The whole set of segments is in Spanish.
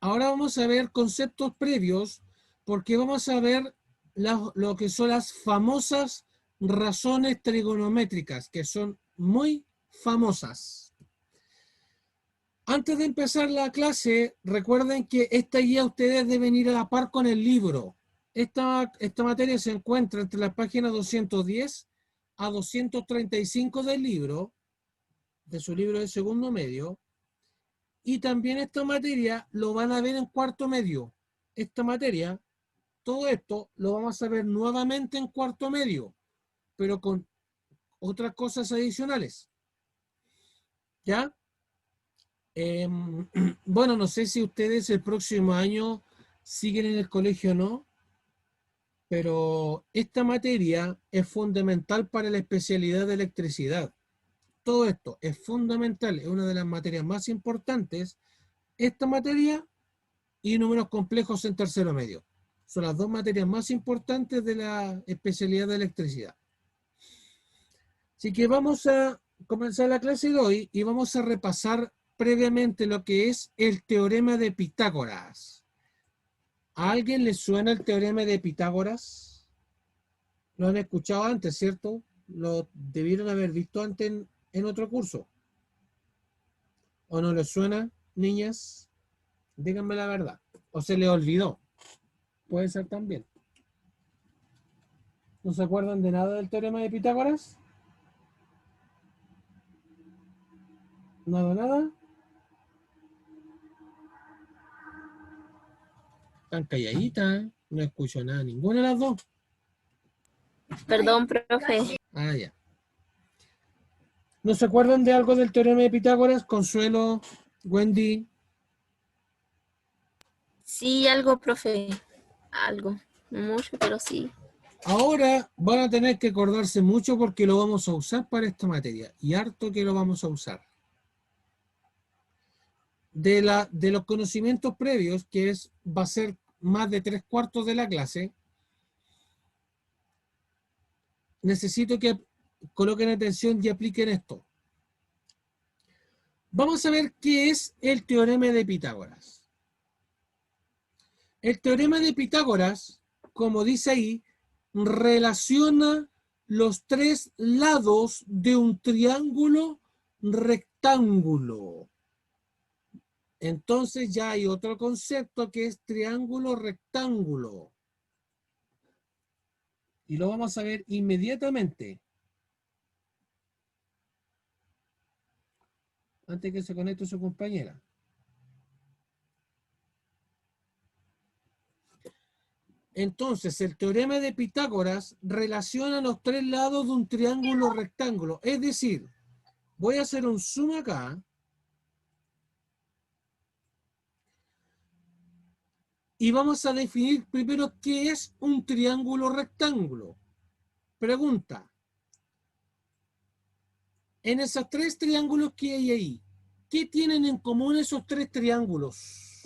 Ahora vamos a ver conceptos previos, porque vamos a ver lo que son las famosas razones trigonométricas, que son muy famosas. Antes de empezar la clase, recuerden que esta guía ustedes deben ir a la par con el libro. Esta materia se encuentra entre las páginas 210 a 235 del libro, de su libro de segundo medio, y también esta materia lo van a ver en cuarto medio. Esta materia, todo esto lo vamos a ver nuevamente en cuarto medio, pero con otras cosas adicionales. ¿Ya? Bueno, no sé si ustedes el próximo año siguen en el colegio o no, pero esta materia es fundamental para la especialidad de electricidad. Todo esto es fundamental, es una de las materias más importantes. Esta materia y números complejos en tercero medio. Son las dos materias más importantes de la especialidad de electricidad. Así que vamos a comenzar la clase de hoy y vamos a repasar previamente lo que es el teorema de Pitágoras. ¿A alguien le suena el teorema de Pitágoras? Lo han escuchado antes, ¿cierto? Lo debieron haber visto antes en otro curso. ¿O no les suena, niñas? Díganme la verdad. ¿O se les olvidó? Puede ser también. ¿No se acuerdan de nada del teorema de Pitágoras? Nada, nada. Están calladitas. No escucho nada, ninguna de las dos. Perdón, profe. Ah, ya. ¿No se acuerdan de algo del teorema de Pitágoras? Consuelo, Wendy. Sí, algo, profe. Algo. No mucho, pero sí. Ahora van a tener que acordarse mucho porque lo vamos a usar para esta materia. Y harto que lo vamos a usar. De los conocimientos previos, que va a ser más de 3/4 de la clase, necesito que coloquen atención y apliquen esto. Vamos a ver qué es el teorema de Pitágoras. El teorema de Pitágoras, como dice ahí, relaciona los tres lados de un triángulo rectángulo. Entonces ya hay otro concepto que es triángulo rectángulo. Y lo vamos a ver inmediatamente. Antes que se conecte su compañera. Entonces, el teorema de Pitágoras relaciona los tres lados de un triángulo rectángulo. Es decir, voy a hacer un zoom acá. Y vamos a definir primero qué es un triángulo rectángulo. Pregunta. En esos tres triángulos que hay ahí, ¿qué tienen en común esos tres triángulos?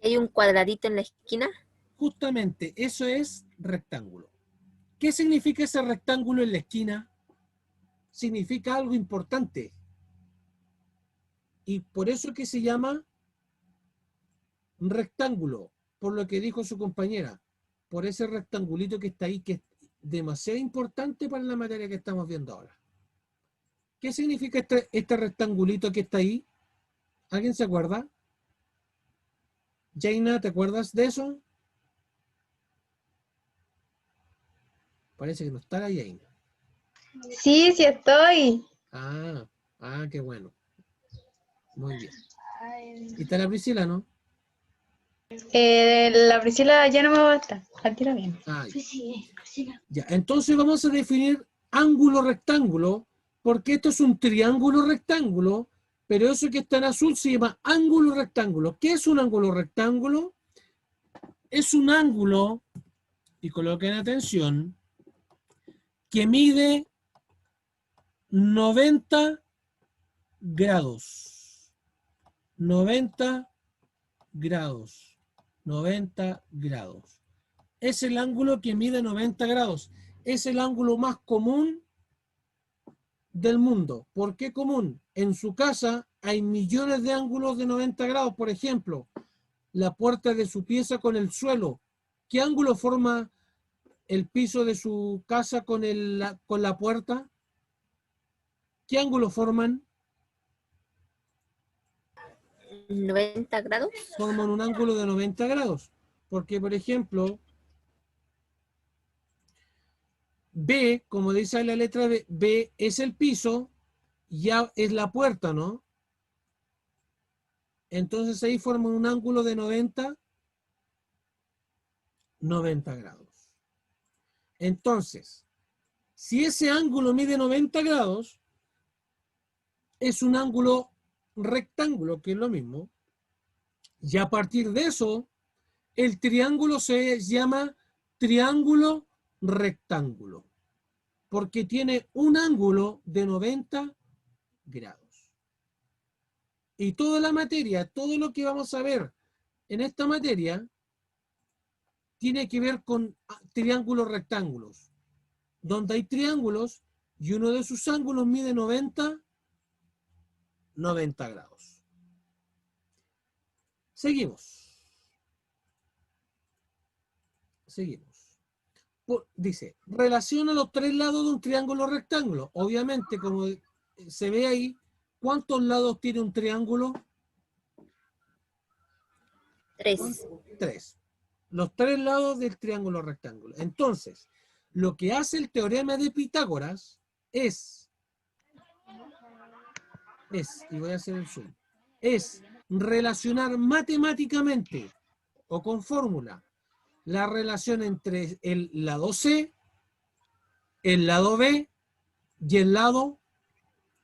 ¿Hay un cuadradito en la esquina? Justamente, eso es rectángulo. ¿Qué significa ese rectángulo en la esquina? Significa algo importante. Y por eso es que se llama rectángulo, por lo que dijo su compañera, por ese rectangulito que está ahí, que es demasiado importante para la materia que estamos viendo ahora. ¿Qué significa este rectangulito que está ahí? ¿Alguien se acuerda? Jaina, ¿te acuerdas de eso? Parece que no está la Jaina. Sí, sí estoy. Qué bueno. Muy bien. ¿Y está la Priscila, no? La Priscila ya no me va a estar. La tiro bien. Ya, entonces vamos a definir ángulo rectángulo, porque esto es un triángulo rectángulo, pero eso que está en azul se llama ángulo rectángulo. ¿Qué es un ángulo rectángulo? Es un ángulo, y coloquen atención, que mide 90 grados. 90 grados. 90 grados. Es el ángulo que mide 90 grados. Es el ángulo más común del mundo. ¿Por qué común? En su casa hay millones de ángulos de 90 grados. Por ejemplo, la puerta de su pieza con el suelo. ¿Qué ángulo forma el piso de su casa con la puerta? ¿Qué ángulo forman? 90 grados. Forman un ángulo de 90 grados. Porque, por ejemplo, B, como dice la letra B, B es el piso, ya es la puerta, ¿no? Entonces ahí forman un ángulo de 90 grados. Entonces, si ese ángulo mide 90 grados, es un ángulo rectángulo, que es lo mismo. Y a partir de eso, el triángulo se llama triángulo rectángulo, porque tiene un ángulo de 90 grados. Y toda la materia, todo lo que vamos a ver en esta materia, tiene que ver con triángulos rectángulos, donde hay triángulos y uno de sus ángulos mide 90 grados. Seguimos. Dice, relaciona los tres lados de un triángulo rectángulo. Obviamente, como se ve ahí, ¿cuántos lados tiene un triángulo? 3. 3. Los tres lados del triángulo rectángulo. Entonces, lo que hace el teorema de Pitágoras es, y voy a hacer el zoom, es relacionar matemáticamente o con fórmula la relación entre el lado C, el lado B y el lado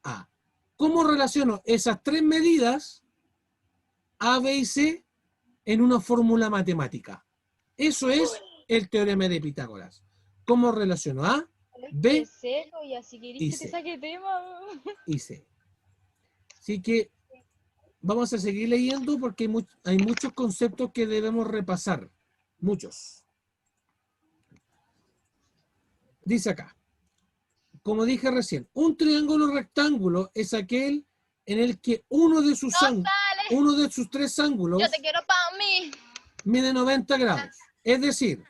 A. ¿Cómo relaciono esas tres medidas, A, B y C, en una fórmula matemática? Eso es el teorema de Pitágoras. ¿Cómo relaciono A, B Y así querís y que te C? saque tema. Y C. Así que vamos a seguir leyendo porque hay muchos conceptos que debemos repasar. Muchos. Dice acá, como dije recién, un triángulo rectángulo es aquel en el que uno de sus tres ángulos Yo te quiero para mí. mide 90 grados. Es decir,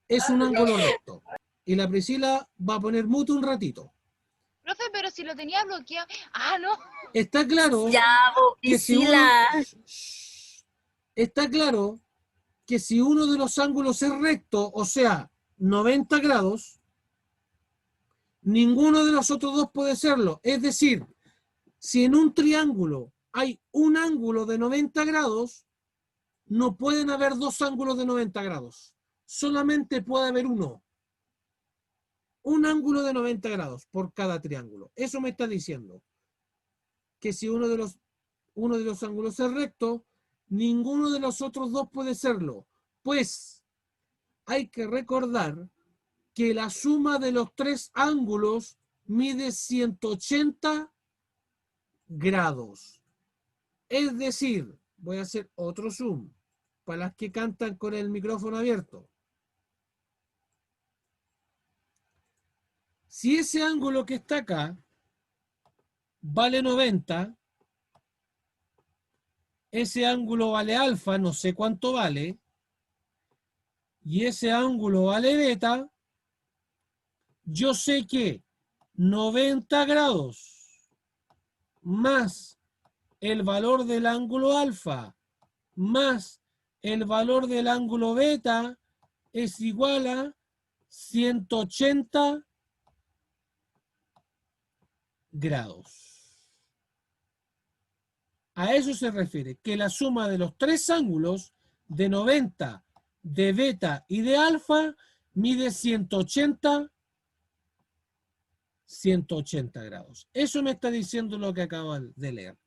es un ángulo recto. Y la Priscila va a poner muto un ratito. Profe, pero si lo tenía bloqueado. Ah, no. Está claro Ya, que si uno... Priscila. Está claro que si uno de los ángulos es recto, o sea, 90 grados, ninguno de los otros dos puede serlo. Es decir, si en un triángulo hay un ángulo de 90 grados, no pueden haber dos ángulos de 90 grados. Solamente puede haber uno. Un ángulo de 90 grados por cada triángulo. Eso me está diciendo que si uno de los ángulos es recto, ninguno de los otros dos puede serlo. Pues hay que recordar que la suma de los tres ángulos mide 180 grados. Es decir, voy a hacer otro zoom para las que cantan con el micrófono abierto. Si ese ángulo que está acá vale 90, ese ángulo vale alfa, no sé cuánto vale, y ese ángulo vale beta, yo sé que 90 grados más el valor del ángulo alfa más el valor del ángulo beta es igual a 180 grados. A eso se refiere, que la suma de los tres ángulos de 90, de beta y de alfa mide 180 grados. Eso me está diciendo lo que acaban de leer,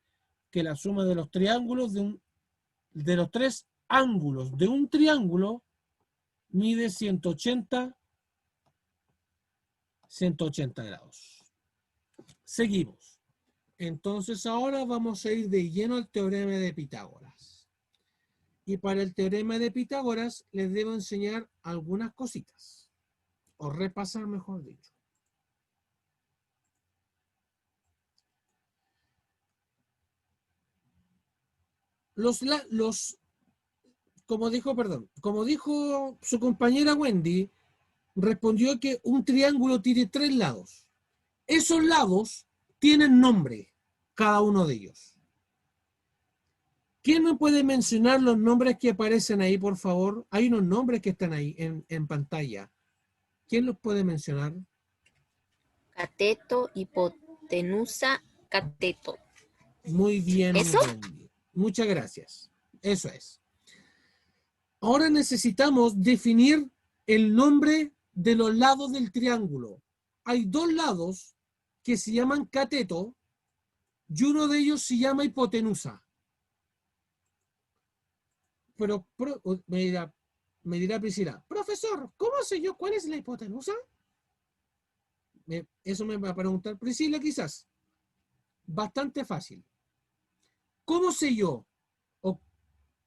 que la suma de los triángulos de los tres ángulos de un triángulo mide 180 grados. Seguimos. Entonces ahora vamos a ir de lleno al teorema de Pitágoras. Y para el teorema de Pitágoras les debo enseñar algunas cositas. O repasar, mejor dicho. como dijo su compañera Wendy, respondió que un triángulo tiene 3 lados. Esos lados tienen nombre, cada uno de ellos. ¿Quién me puede mencionar los nombres que aparecen ahí, por favor? Hay unos nombres que están ahí en pantalla. ¿Quién los puede mencionar? Cateto, hipotenusa, cateto. Muy bien, ¿Eso? Wendy. Muchas gracias. Eso es. Ahora necesitamos definir el nombre de los lados del triángulo. Hay 2 lados que se llaman cateto y uno de ellos se llama hipotenusa. Pero me dirá Priscila, profesor, ¿cómo sé yo cuál es la hipotenusa? Eso me va a preguntar Priscila quizás. Bastante fácil. ¿Cómo sé yo? ¿O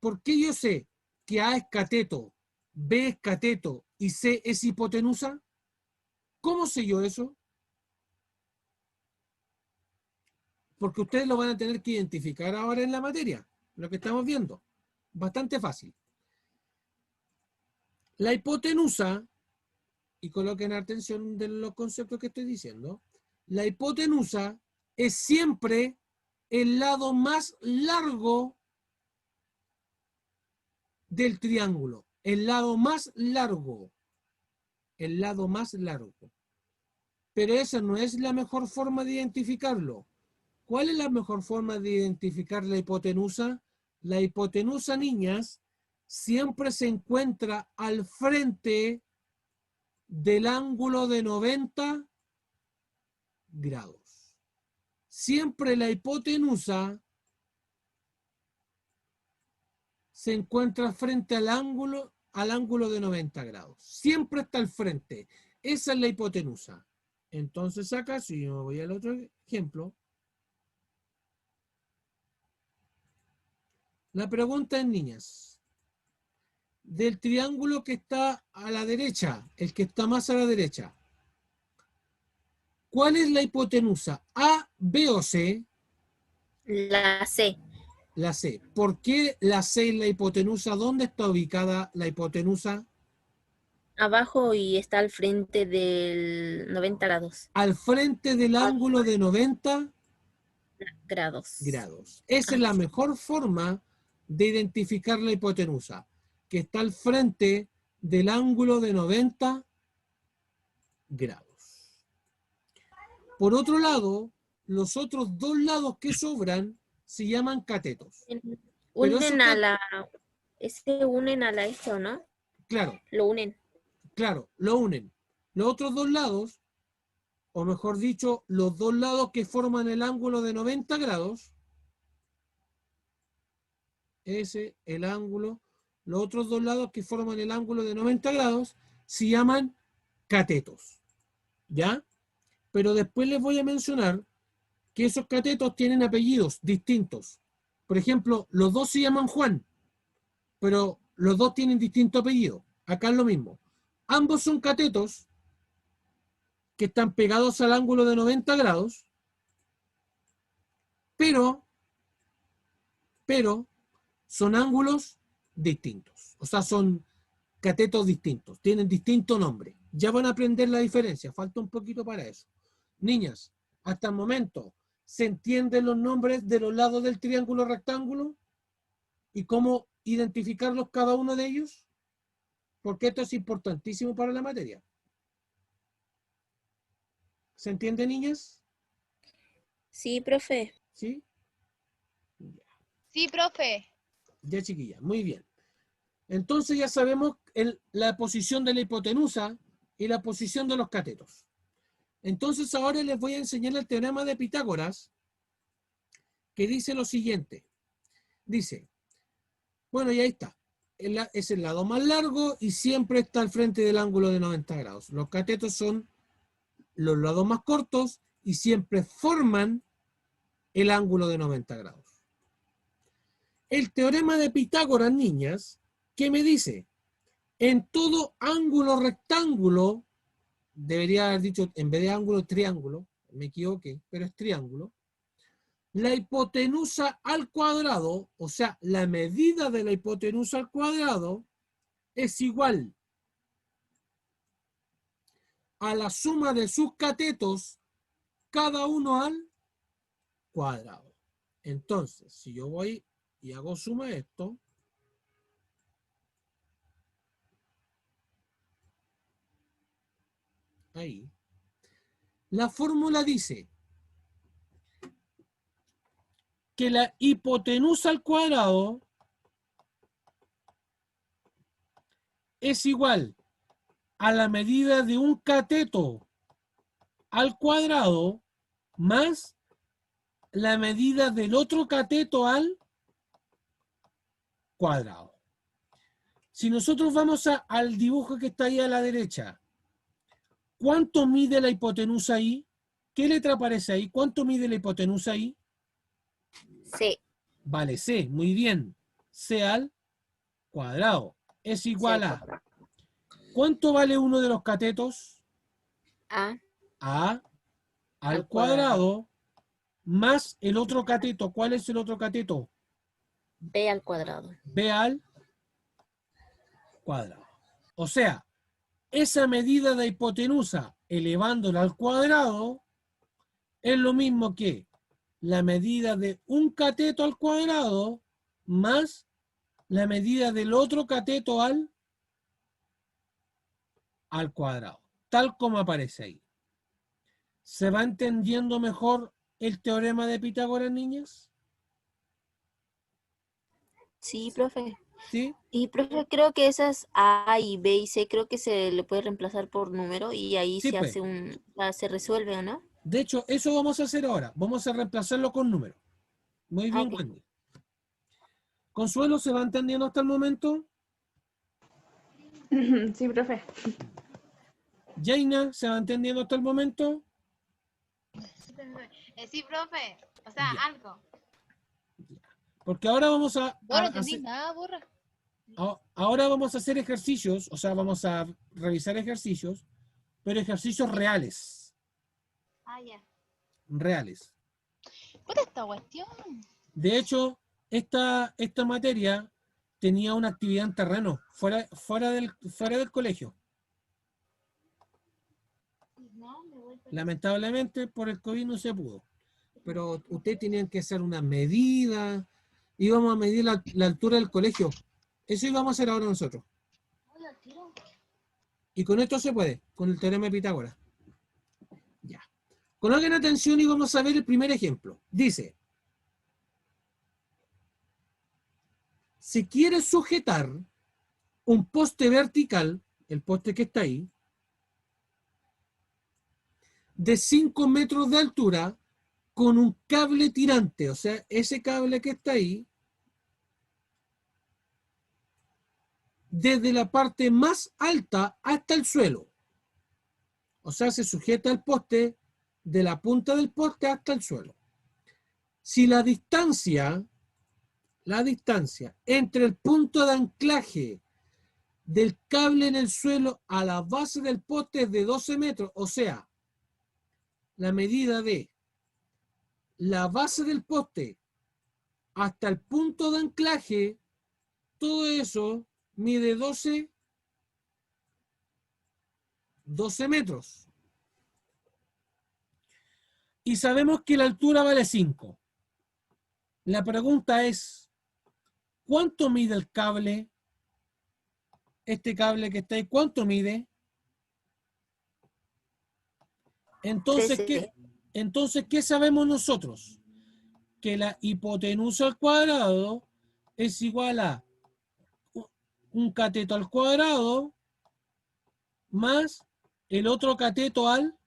por qué yo sé que A es cateto, B es cateto y C es hipotenusa? ¿Cómo sé yo eso? Porque ustedes lo van a tener que identificar ahora en la materia, lo que estamos viendo. Bastante fácil. La hipotenusa, y coloquen atención de los conceptos que estoy diciendo, la hipotenusa es siempre el lado más largo del triángulo. El lado más largo. El lado más largo. Pero esa no es la mejor forma de identificarlo. ¿Cuál es la mejor forma de identificar la hipotenusa? La hipotenusa, niñas, siempre se encuentra al frente del ángulo de 90 grados. Siempre la hipotenusa se encuentra frente al ángulo de 90 grados. Siempre está al frente. Esa es la hipotenusa. Entonces acá, si yo voy al otro ejemplo, la pregunta es, niñas, del triángulo que está a la derecha, el que está más a la derecha, ¿cuál es la hipotenusa? ¿A, B o C? La C. La C. ¿Por qué la C es la hipotenusa? ¿Dónde está ubicada la hipotenusa? Abajo y está al frente del 90 grados. Al frente del ángulo de 90 Grados. grados. Esa es la mejor forma de identificar la hipotenusa, que está al frente del ángulo de 90 grados. Por otro lado, los otros 2 lados que sobran se llaman catetos. Pero Unen a la... Se unen a la esto, ¿no? claro, Lo unen. claro, lo unen. Los otros 2 lados, o mejor dicho, los 2 lados que forman el ángulo de 90 grados, el ángulo, los otros 2 lados que forman el ángulo de 90 grados, se llaman catetos. ¿Ya? Pero después les voy a mencionar que esos catetos tienen apellidos distintos. Por ejemplo, los 2 se llaman Juan, pero los 2 tienen distinto apellido. Acá es lo mismo. Ambos son catetos que están pegados al ángulo de 90 grados, pero son ángulos distintos. O sea, son catetos distintos, tienen distinto nombre. Ya van a aprender la diferencia, falta un poquito para eso. Niñas, hasta el momento, ¿se entienden los nombres de los lados del triángulo rectángulo? ¿Y cómo identificarlos cada uno de ellos? Porque esto es importantísimo para la materia. ¿Se entiende, niñas? Sí, profe. ¿Sí? Sí, profe. Ya, chiquilla, muy bien. Entonces ya sabemos la posición de la hipotenusa y la posición de los catetos. Entonces ahora les voy a enseñar el teorema de Pitágoras, que dice lo siguiente. Dice, bueno, y ahí está. Es el lado más largo y siempre está al frente del ángulo de 90 grados. Los catetos son los lados más cortos y siempre forman el ángulo de 90 grados. El teorema de Pitágoras, niñas, ¿qué me dice? En todo ángulo rectángulo, debería haber dicho, en vez de ángulo, triángulo, me equivoqué, pero es triángulo. La hipotenusa al cuadrado, o sea, la medida de la hipotenusa al cuadrado, es igual a la suma de sus catetos, cada uno al cuadrado. Entonces, si yo voy y hago suma de esto, ahí, la fórmula dice que la hipotenusa al cuadrado es igual a la medida de un cateto al cuadrado más la medida del otro cateto al cuadrado. Si nosotros vamos al dibujo que está ahí a la derecha, ¿cuánto mide la hipotenusa ahí? ¿Qué letra aparece ahí? ¿Cuánto mide la hipotenusa ahí? C. Vale, C, muy bien. C al cuadrado es C igual al a... cuadrado. ¿Cuánto vale uno de los catetos? A A al al cuadrado más el otro cateto. ¿Cuál es el otro cateto? B al cuadrado. B al cuadrado. O sea, esa medida de hipotenusa elevándola al cuadrado es lo mismo que la medida de un cateto al cuadrado más la medida del otro cateto al cuadrado, tal como aparece ahí. ¿Se va entendiendo mejor el teorema de Pitágoras, niñas? Sí, profe. ¿Sí? Y profe, creo que esas A y B y C creo que se le puede reemplazar por número y ahí Sí, se pues. hace se resuelve, ¿o no? De hecho, eso vamos a hacer ahora. Vamos a reemplazarlo con números. Muy Ah, bien, ok. Wendy. ¿Consuelo se va entendiendo hasta el momento? Sí, profe. ¿Jaina se va entendiendo hasta el momento? Sí, profe. O sea, Ya. algo. Porque ahora vamos Vos no entendí nada, burra. ahora vamos a hacer ejercicios, o sea, vamos a revisar ejercicios, pero ejercicios reales. Ah, ya. Reales. Puta esta cuestión. De hecho, esta materia tenía una actividad en terreno, fuera del colegio. No, me voy para allá. Lamentablemente, por el COVID no se pudo. Pero ustedes tenían que hacer una medida, íbamos a medir la altura del colegio. Eso íbamos a hacer ahora nosotros. Hola, tiro. Y con esto se puede, con el teorema de Pitágoras. Ya. Coloquen atención y vamos a ver el primer ejemplo. Dice, si quieres sujetar un poste vertical, el poste que está ahí, de 5 metros de altura, con un cable tirante, o sea, ese cable que está ahí, desde la parte más alta hasta el suelo. O sea, se sujeta el poste de la punta del poste hasta el suelo. Si la distancia entre el punto de anclaje del cable en el suelo a la base del poste es de 12 metros, o sea, la medida de la base del poste hasta el punto de anclaje, todo eso mide 12 metros. Y sabemos que la altura vale 5. La pregunta es, ¿cuánto mide el cable? Este cable que está ahí, ¿cuánto mide? Entonces, 13. ¿qué sabemos nosotros? Que la hipotenusa al cuadrado es igual a un cateto al cuadrado más el otro cateto al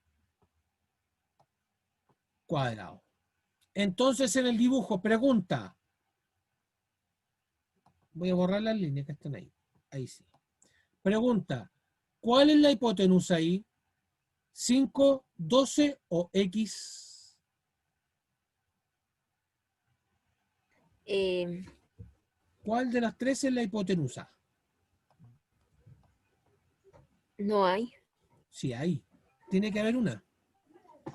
cuadrado. Entonces, en el dibujo, pregunta. Voy a borrar las líneas que están ahí. Ahí sí. Pregunta, ¿cuál es la hipotenusa ahí? ¿5, 12 o X? ¿Cuál de las tres es la hipotenusa? No hay. Sí, hay. Tiene que haber una.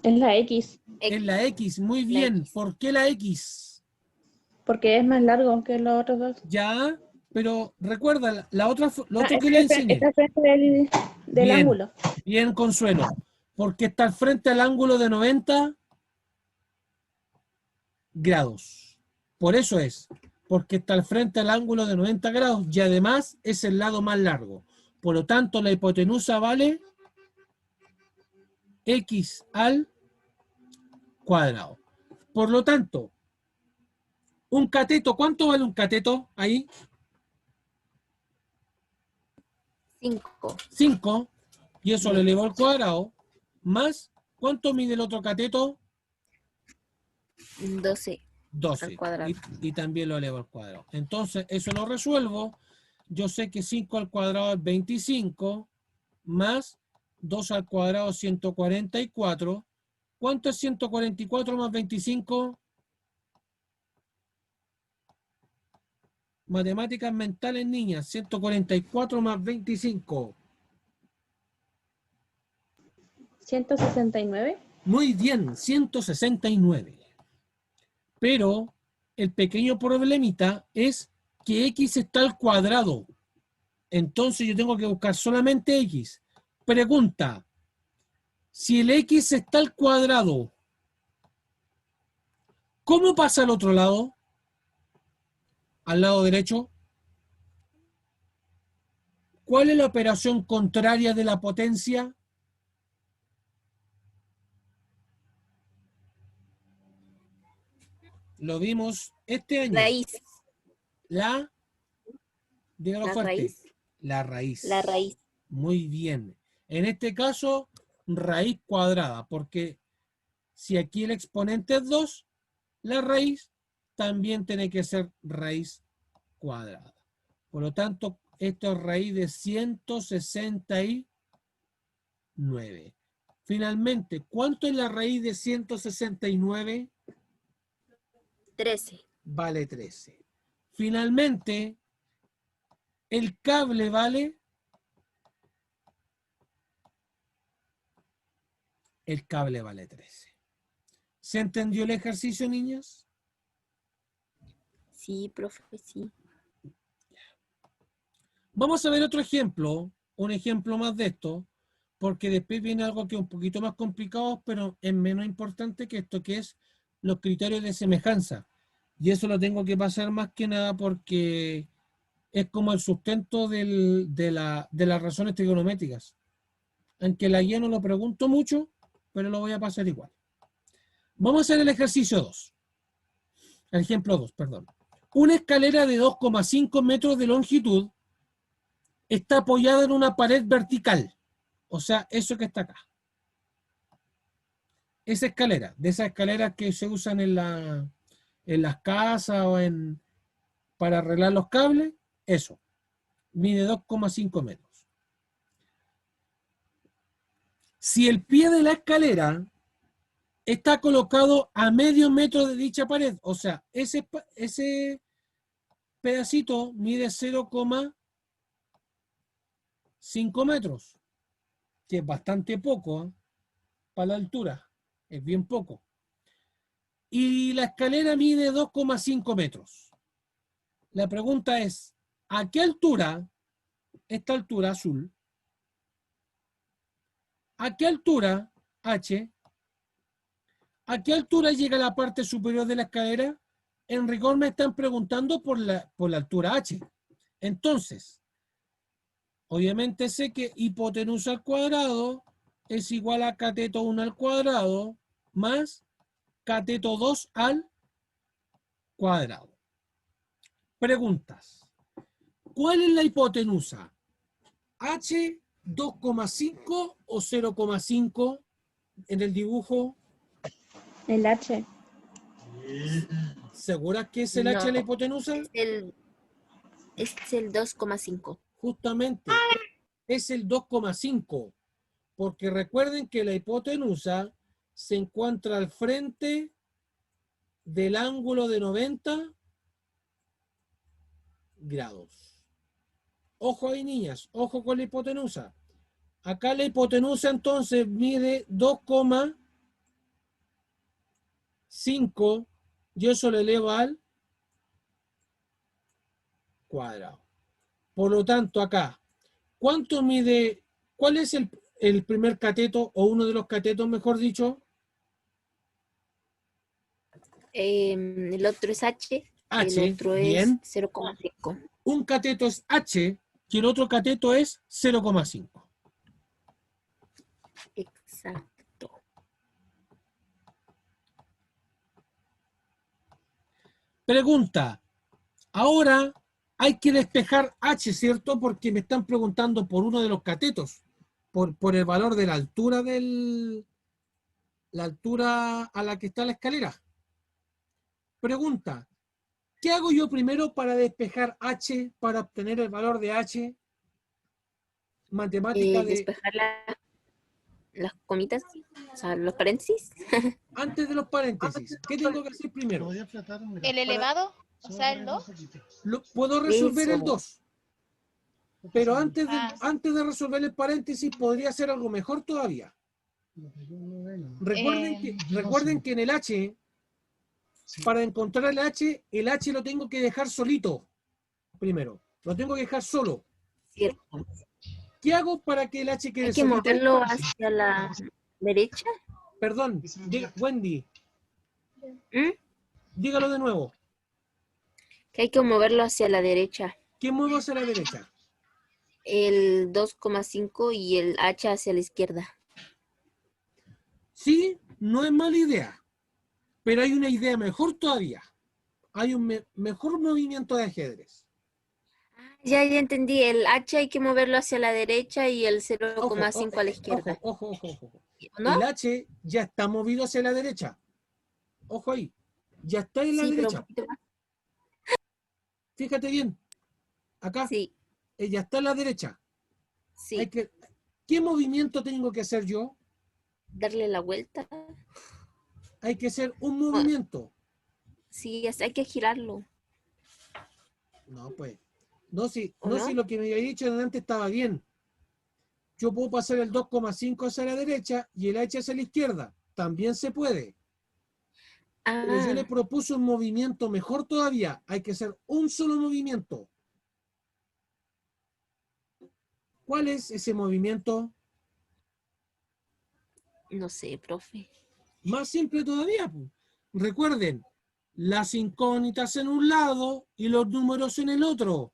Es la X, Es la X, muy La bien. X. ¿Por qué la X? porque es más largo que los otros dos. Ya, pero recuerda, lo otro Ah, que le enseñé. está frente del Bien, ángulo. bien, Consuelo. Porque está al frente al ángulo de 90 grados. Por eso es. Porque está al frente al ángulo de 90 grados y además es el lado más largo. Por lo tanto, la hipotenusa vale X al cuadrado. Por lo tanto, un cateto, ¿cuánto vale un cateto ahí? 5. 5. Y eso lo Bien. elevo al cuadrado. Más, ¿cuánto mide el otro cateto? 12 al 12. cuadrado. Y también lo elevo al cuadrado. Entonces, eso lo resuelvo. Yo sé que 5 al cuadrado es 25, más 2 al cuadrado 144. ¿Cuánto es 144 más 25? Matemáticas mentales, niñas. 144 más 25. 169. Muy bien, 169. Pero el pequeño problemita es que X está al cuadrado. Entonces yo tengo que buscar solamente X. Pregunta, si el X está al cuadrado, ¿cómo pasa al otro lado? Al lado derecho. ¿Cuál es la operación contraria de la potencia? Lo vimos este año. Raíz. Dígalo La fuerte. raíz. La raíz. La raíz. Muy bien. En este caso, raíz cuadrada, porque si aquí el exponente es 2, la raíz también tiene que ser raíz cuadrada. Por lo tanto, esto es raíz de 169. Finalmente, ¿cuánto es la raíz de 169? 13. Vale 13. Finalmente, el cable vale... El cable vale 13. ¿Se entendió el ejercicio, niñas? Sí, profe, sí. Vamos a ver otro ejemplo, un ejemplo más de esto, porque después viene algo que es un poquito más complicado, pero es menos importante que esto, que es los criterios de semejanza. Y eso lo tengo que pasar más que nada porque es como el sustento de las razones trigonométricas. Aunque la guía no lo pregunto mucho, pero lo voy a pasar igual. Vamos a hacer el ejercicio 2. El ejemplo 2, perdón. Una escalera de 2,5 metros de longitud está apoyada en una pared vertical. O sea, eso que está acá. Esa escalera, de esas escaleras que se usan en las casas o para arreglar los cables, eso. Mide 2,5 metros. Si el pie de la escalera está colocado a medio metro de dicha pared, o sea, ese pedacito mide 0,5 metros, que es bastante poco, ¿eh? Para la altura, es bien poco. Y la escalera mide 2,5 metros. La pregunta es, ¿a qué altura, esta altura azul, a qué altura, H, a qué altura llega la parte superior de la escalera? En rigor me están preguntando por la altura H. Entonces, obviamente sé que hipotenusa al cuadrado es igual a cateto 1 al cuadrado más cateto 2 al cuadrado. Preguntas. ¿Cuál es la hipotenusa? ¿H 2,5 o 0,5 en el dibujo? El H. ¿Segura que es el H de la hipotenusa? Es el 2,5. Justamente es el 2,5, porque recuerden que la hipotenusa se encuentra al frente del ángulo de 90 grados. Ojo ahí, niñas, ojo con la hipotenusa. Acá la hipotenusa entonces mide 2,5 5, y eso lo elevo al cuadrado. Por lo tanto, acá, ¿cuánto mide, cuál es el primer cateto, o uno de los catetos, mejor dicho? El otro es H, el H, otro es bien. 0,5. Un cateto es H y el otro cateto es 0,5. Exacto. Pregunta. Ahora hay que despejar H, ¿cierto? Porque me están preguntando por uno de los catetos, por el valor de la altura a la que está la escalera. Pregunta. ¿Qué hago yo primero para despejar H, para obtener el valor de H? Matemática de Despejar las comitas, o sea, los paréntesis. antes de los paréntesis. ¿Qué tengo que hacer primero? ¿El elevado? O sea, el 2. Puedo resolver el Eso. 2, pero Ah, antes de resolver el paréntesis podría hacer algo mejor todavía. Recuerden que en el H, para encontrar el H lo tengo que dejar solito primero. Lo tengo que dejar solo. Cierto. ¿Qué hago para que el H Hay quede que solito? moverlo hacia la derecha. Perdón, Wendy, ¿Mm? dígalo de nuevo. Que hay que moverlo hacia la derecha. ¿Qué muevo hacia la derecha? El 2,5 y el H hacia la izquierda. Sí, no es mala idea, pero hay una idea mejor todavía. Hay un mejor movimiento de ajedrez. Ya entendí. El H hay que moverlo hacia la derecha y el Ojo, 0,5 a la izquierda. ojo. ¿No? El H ya está movido hacia la derecha. Ojo ahí. Ya está en la Sí, pero un derecha. poquito más. Fíjate bien. Acá. Sí, Ya está en la derecha. sí. ¿Qué movimiento tengo que hacer yo? Darle la vuelta. Hay que hacer un Ah, movimiento. sí, hay que girarlo. No, pues. No, si ¿O no? lo que me había dicho antes estaba bien. Yo puedo pasar el 2,5 hacia la derecha y el H hacia la izquierda. También se puede. Pero yo le Ah, propuse un movimiento mejor todavía. Hay que hacer un solo movimiento. ¿Cuál es ese movimiento? no sé, profe. Más simple todavía. Recuerden, las incógnitas en un lado y los números en el otro.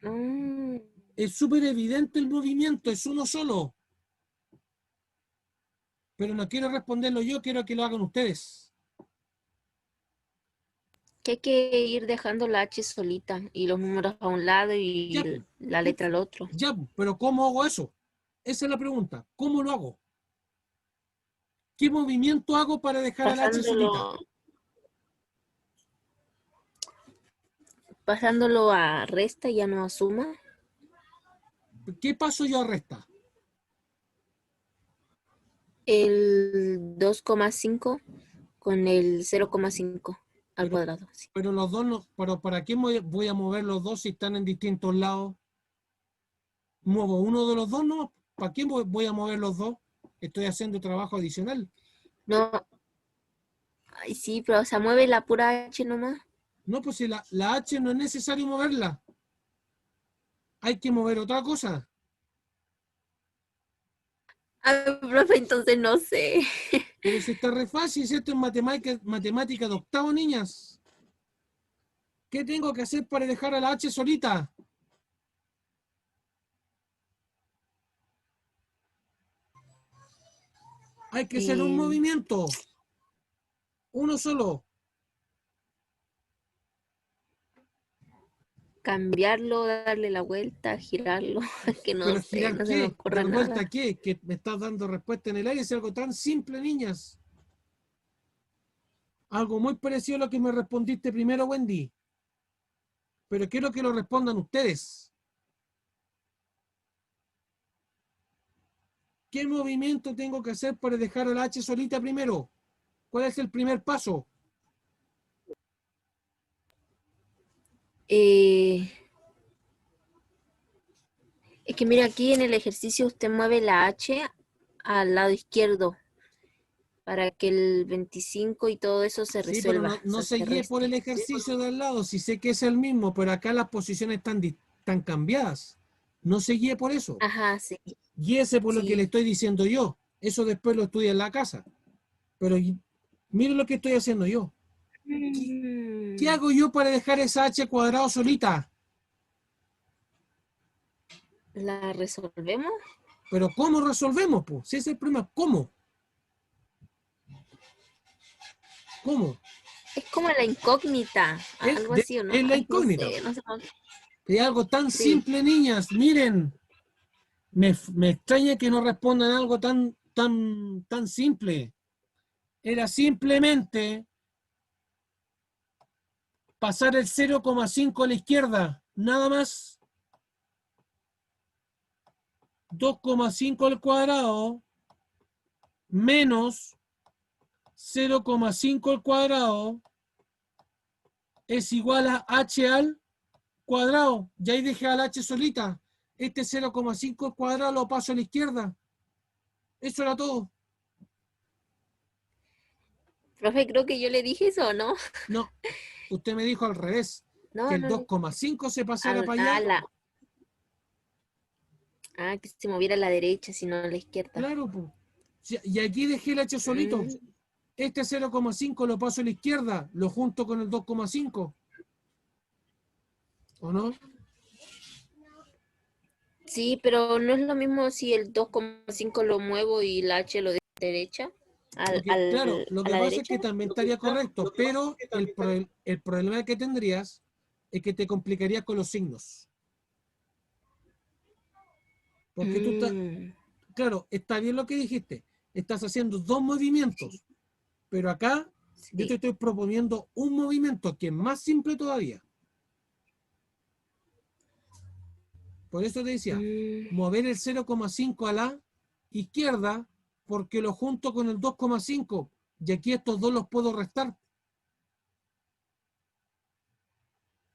Mm, Es súper evidente el movimiento, es uno solo. Pero no quiero responderlo yo, quiero que lo hagan ustedes. que hay que ir dejando la H solita y los números a un lado Ya, y la letra al otro. pero ¿cómo hago eso? Esa es la pregunta. ¿Cómo lo hago? ¿Qué movimiento hago para dejar al H solita? Pasándolo, pasándolo a resta y ya no a suma. ¿Qué paso yo a resta? El 2,5 con el 0,5 al Pero, cuadrado. Sí. pero los dos no, pero ¿para qué voy a mover los dos si están en distintos lados? Muevo uno de los dos, ¿no? ¿Para qué voy a mover los dos? Estoy haciendo trabajo adicional. No, ay, sí, pero se mueve la pura H nomás. No, pues si la H no es necesario moverla. Hay que mover otra cosa. Ay, profe, entonces no sé. Pero si está re fácil, si esto es matemática de octavo, niñas. ¿Qué tengo que hacer para dejar a la H solita? Hay que hacer un Eh, movimiento. Uno solo. cambiarlo, darle la vuelta, girarlo, que no Pero sé, girar no se me qué, ocurre dar vuelta nada. qué, que me estás dando respuesta en el aire, es algo tan simple, niñas. Algo muy parecido a lo que me respondiste primero, Wendy. Pero quiero que lo respondan ustedes. ¿Qué movimiento tengo que hacer para dejar a la H solita primero? ¿Cuál es el primer paso? Eh, es que mira, aquí en el ejercicio usted mueve la H al lado izquierdo para que el 25 y todo eso se Sí, pero resuelva. no o sea, se se guíe por reste. el ejercicio de al lado, si sé que es el mismo, pero acá las posiciones están cambiadas. No se guíe por eso. Ajá, sí, Guíese por lo que le sí. estoy diciendo yo. Eso después lo estudia en la casa. Pero mire lo que estoy haciendo yo. ¿Qué Mm, hago yo para dejar esa h cuadrado solita? ¿La resolvemos? Pero ¿cómo resolvemos? Pues? Si ese es el problema, ¿cómo? ¿Cómo? Es como la incógnita, algo así, ¿o no? Es la Ay, no incógnita. sé, no sé. Es algo tan Sí. simple, niñas. Miren, me extraña que no respondan algo tan simple. Era simplemente pasar el 0,5 a la izquierda. Nada más. 2,5 al cuadrado menos 0,5 al cuadrado es igual a h al cuadrado. Ya ahí dejé al h solita. Este 0,5 al cuadrado lo paso a la izquierda. Eso era todo. Profe, creo que yo le dije eso, ¿no? No, usted me dijo al revés, que No, el no, no. 2,5 se pasara para allá. Que se moviera a la derecha, sino a la izquierda. Claro, pues. Y aquí dejé el h solito. Mm, Este 0,5 lo paso a la izquierda, lo junto con el 2,5. ¿O no? sí, pero no es lo mismo si el 2,5 lo muevo y la H lo dejo derecha, Claro, lo a que la pasa es derecha. que también estaría correcto, pero el problema que tendrías es que te complicarías con los signos. Porque tú estás, Mm, claro, está bien lo que dijiste, estás haciendo dos movimientos, pero acá yo te sí. estoy proponiendo un movimiento que es más simple todavía. Por eso te decía, Mm, mover el 0,5 a la izquierda porque lo junto con el 2,5 y aquí estos dos los puedo restar.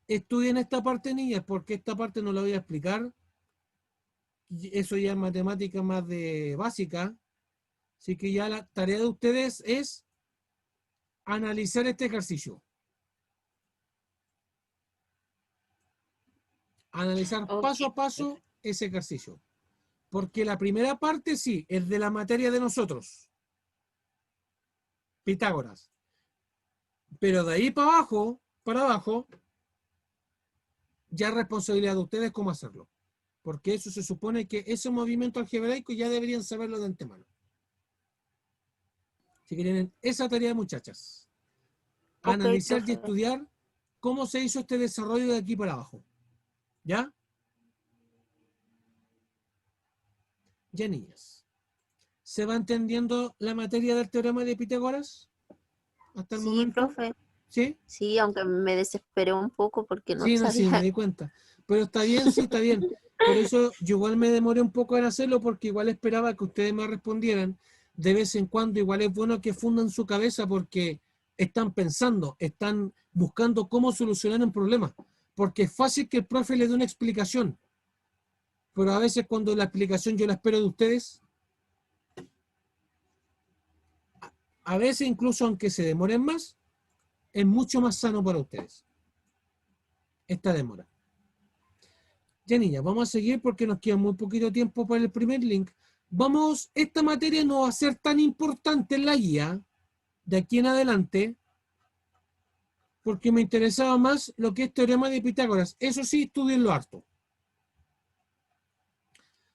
Estudien esta parte, niñas, porque esta parte no la voy a explicar. Eso ya es matemática más de básica. Así que ya la tarea de ustedes es analizar este ejercicio. Analizar ok, paso a paso ese ejercicio. Porque la primera parte sí, es de la materia de nosotros, Pitágoras. Pero de ahí para abajo, ya es responsabilidad de ustedes cómo hacerlo. Porque eso se supone que ese movimiento algebraico ya deberían saberlo de antemano. Si quieren esa tarea, muchachas, ok, analizar y profe. estudiar cómo se hizo este desarrollo de aquí para abajo. ¿Ya? Ya, niñas. ¿Se va entendiendo la materia del teorema de Pitágoras hasta el Sí, momento? profe. ¿Sí? Sí, aunque me desesperé un poco porque no Sí, no, sí, me sabía. di cuenta. Pero está bien, sí, está bien. Por eso yo igual me demoré un poco en hacerlo porque igual esperaba que ustedes me respondieran. De vez en cuando igual es bueno que fundan su cabeza porque están pensando, están buscando cómo solucionar un problema. Porque es fácil que el profe le dé una explicación, pero a veces cuando la explicación yo la espero de ustedes, a veces incluso aunque se demoren más, es mucho más sano para ustedes esta demora. Ya, niña, vamos a seguir porque nos queda muy poquito tiempo para el primer link. Esta materia no va a ser tan importante en la guía de aquí en adelante porque me interesaba más lo que es teorema de Pitágoras. Eso sí, estudienlo harto.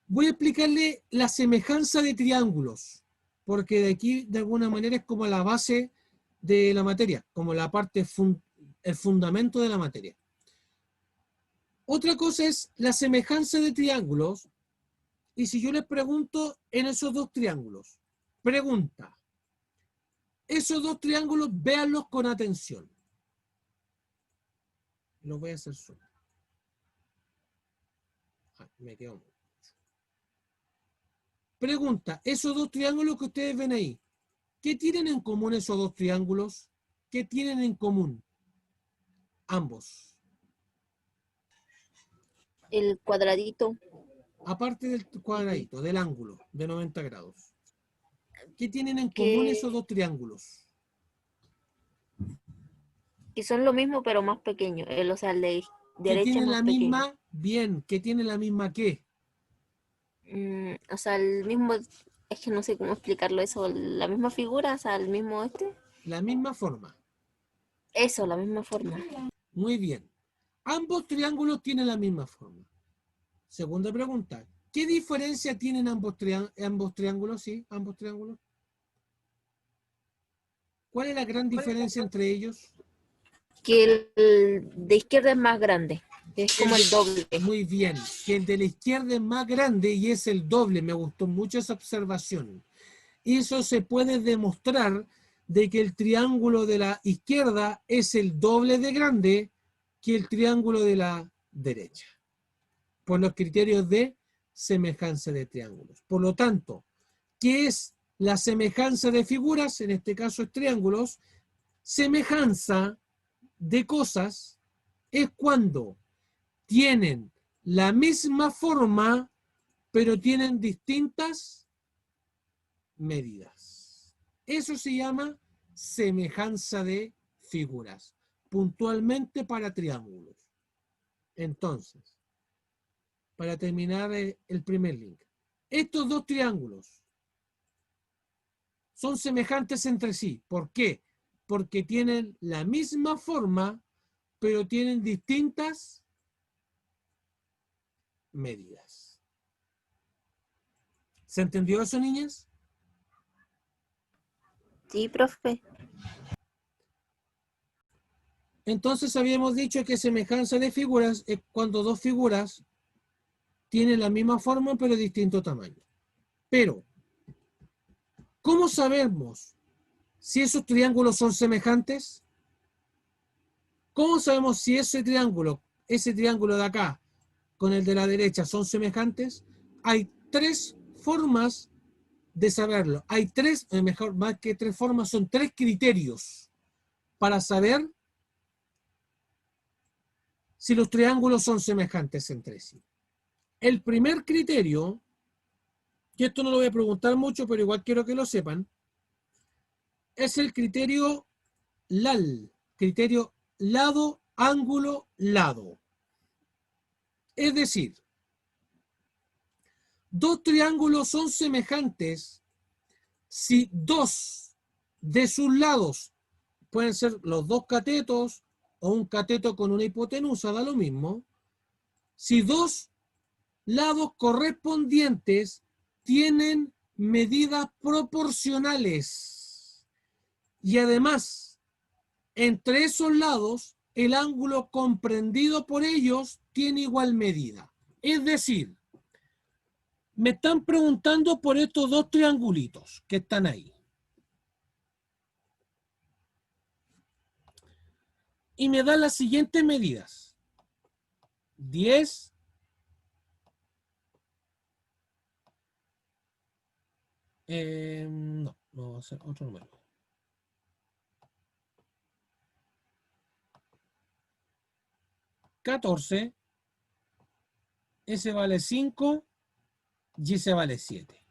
Voy a explicarle la semejanza de triángulos, porque de aquí de alguna manera es como la base de la materia, como la parte, el fundamento de la materia. Otra cosa es la semejanza de triángulos. Y si yo les pregunto en esos dos triángulos, pregunta, esos dos triángulos, véanlos con atención. Los voy a hacer solo. Me quedo mucho. Pregunta, esos dos triángulos que ustedes ven ahí, ¿qué tienen en común esos dos triángulos? ¿Qué tienen en común ambos? El cuadradito. Aparte del Y cuadradito, del ángulo de 90 grados. ¿Qué tienen en común esos dos triángulos? Que son lo mismo pero más pequeño. O sea, el de ¿Que derecha es tienen más la pequeño. misma? Bien, ¿que tienen la misma qué? O sea, el mismo, es que no sé cómo explicarlo eso, la misma figura, o sea, el mismo La misma forma. eso, la misma forma. Muy bien. Ambos triángulos tienen la misma forma. Segunda pregunta. ¿Qué diferencia tienen ambos triángulos? Sí, ambos triángulos. ¿Cuál es la gran diferencia entre ellos? Que el de izquierda es más grande, es como el doble. Muy bien. Que el de la izquierda es más grande y es el doble. Me gustó mucho esa observación. Eso se puede demostrar de que el triángulo de la izquierda es el doble de grande que el triángulo de la derecha, por los criterios de semejanza de triángulos. Por lo tanto, ¿qué es la semejanza de figuras? En este caso es triángulos. Semejanza de cosas es cuando tienen la misma forma, pero tienen distintas medidas. Eso se llama semejanza de figuras, puntualmente para triángulos. Entonces, para terminar el primer link, estos dos triángulos son semejantes entre sí. ¿Por qué? Porque tienen la misma forma, pero tienen distintas medidas. ¿Se entendió eso, niñas? Sí, profe. Entonces habíamos dicho que semejanza de figuras es cuando dos figuras tienen la misma forma pero distinto tamaño. Pero, ¿cómo sabemos si esos triángulos son semejantes? ¿Cómo sabemos si ese triángulo de acá con el de la derecha son semejantes? Hay tres formas de saberlo. Hay tres, mejor, más que tres formas, son tres criterios para saber si los triángulos son semejantes entre sí. El primer criterio, y esto no lo voy a preguntar mucho, pero igual quiero que lo sepan, es el criterio LAL, criterio lado, ángulo, lado. Es decir, dos triángulos son semejantes si dos de sus lados, pueden ser los dos catetos o un cateto con una hipotenusa, da lo mismo, si dos lados correspondientes tienen medidas proporcionales y además entre esos lados el ángulo comprendido por ellos tiene igual medida. Es decir, me están preguntando por estos dos triangulitos que están ahí. Y me dan las siguientes medidas. 10, no, vamos a hacer otro número. 14, ese vale 5 y ese vale 7.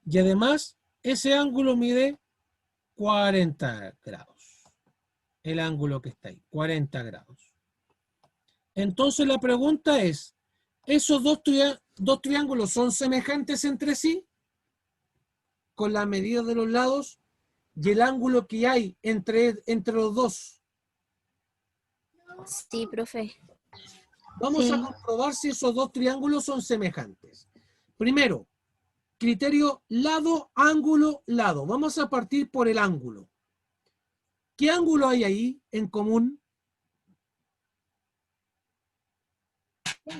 Y además, ese ángulo mide 40 grados. El ángulo que está ahí, 40 grados. Entonces la pregunta es, ¿esos dos triángulos son semejantes entre sí? Con la medida de los lados y el ángulo que hay entre los dos. Sí, profe. Vamos a Sí. comprobar si esos dos triángulos son semejantes. Primero, criterio lado, ángulo, lado. Vamos a partir por el ángulo. ¿Qué ángulo hay ahí en común?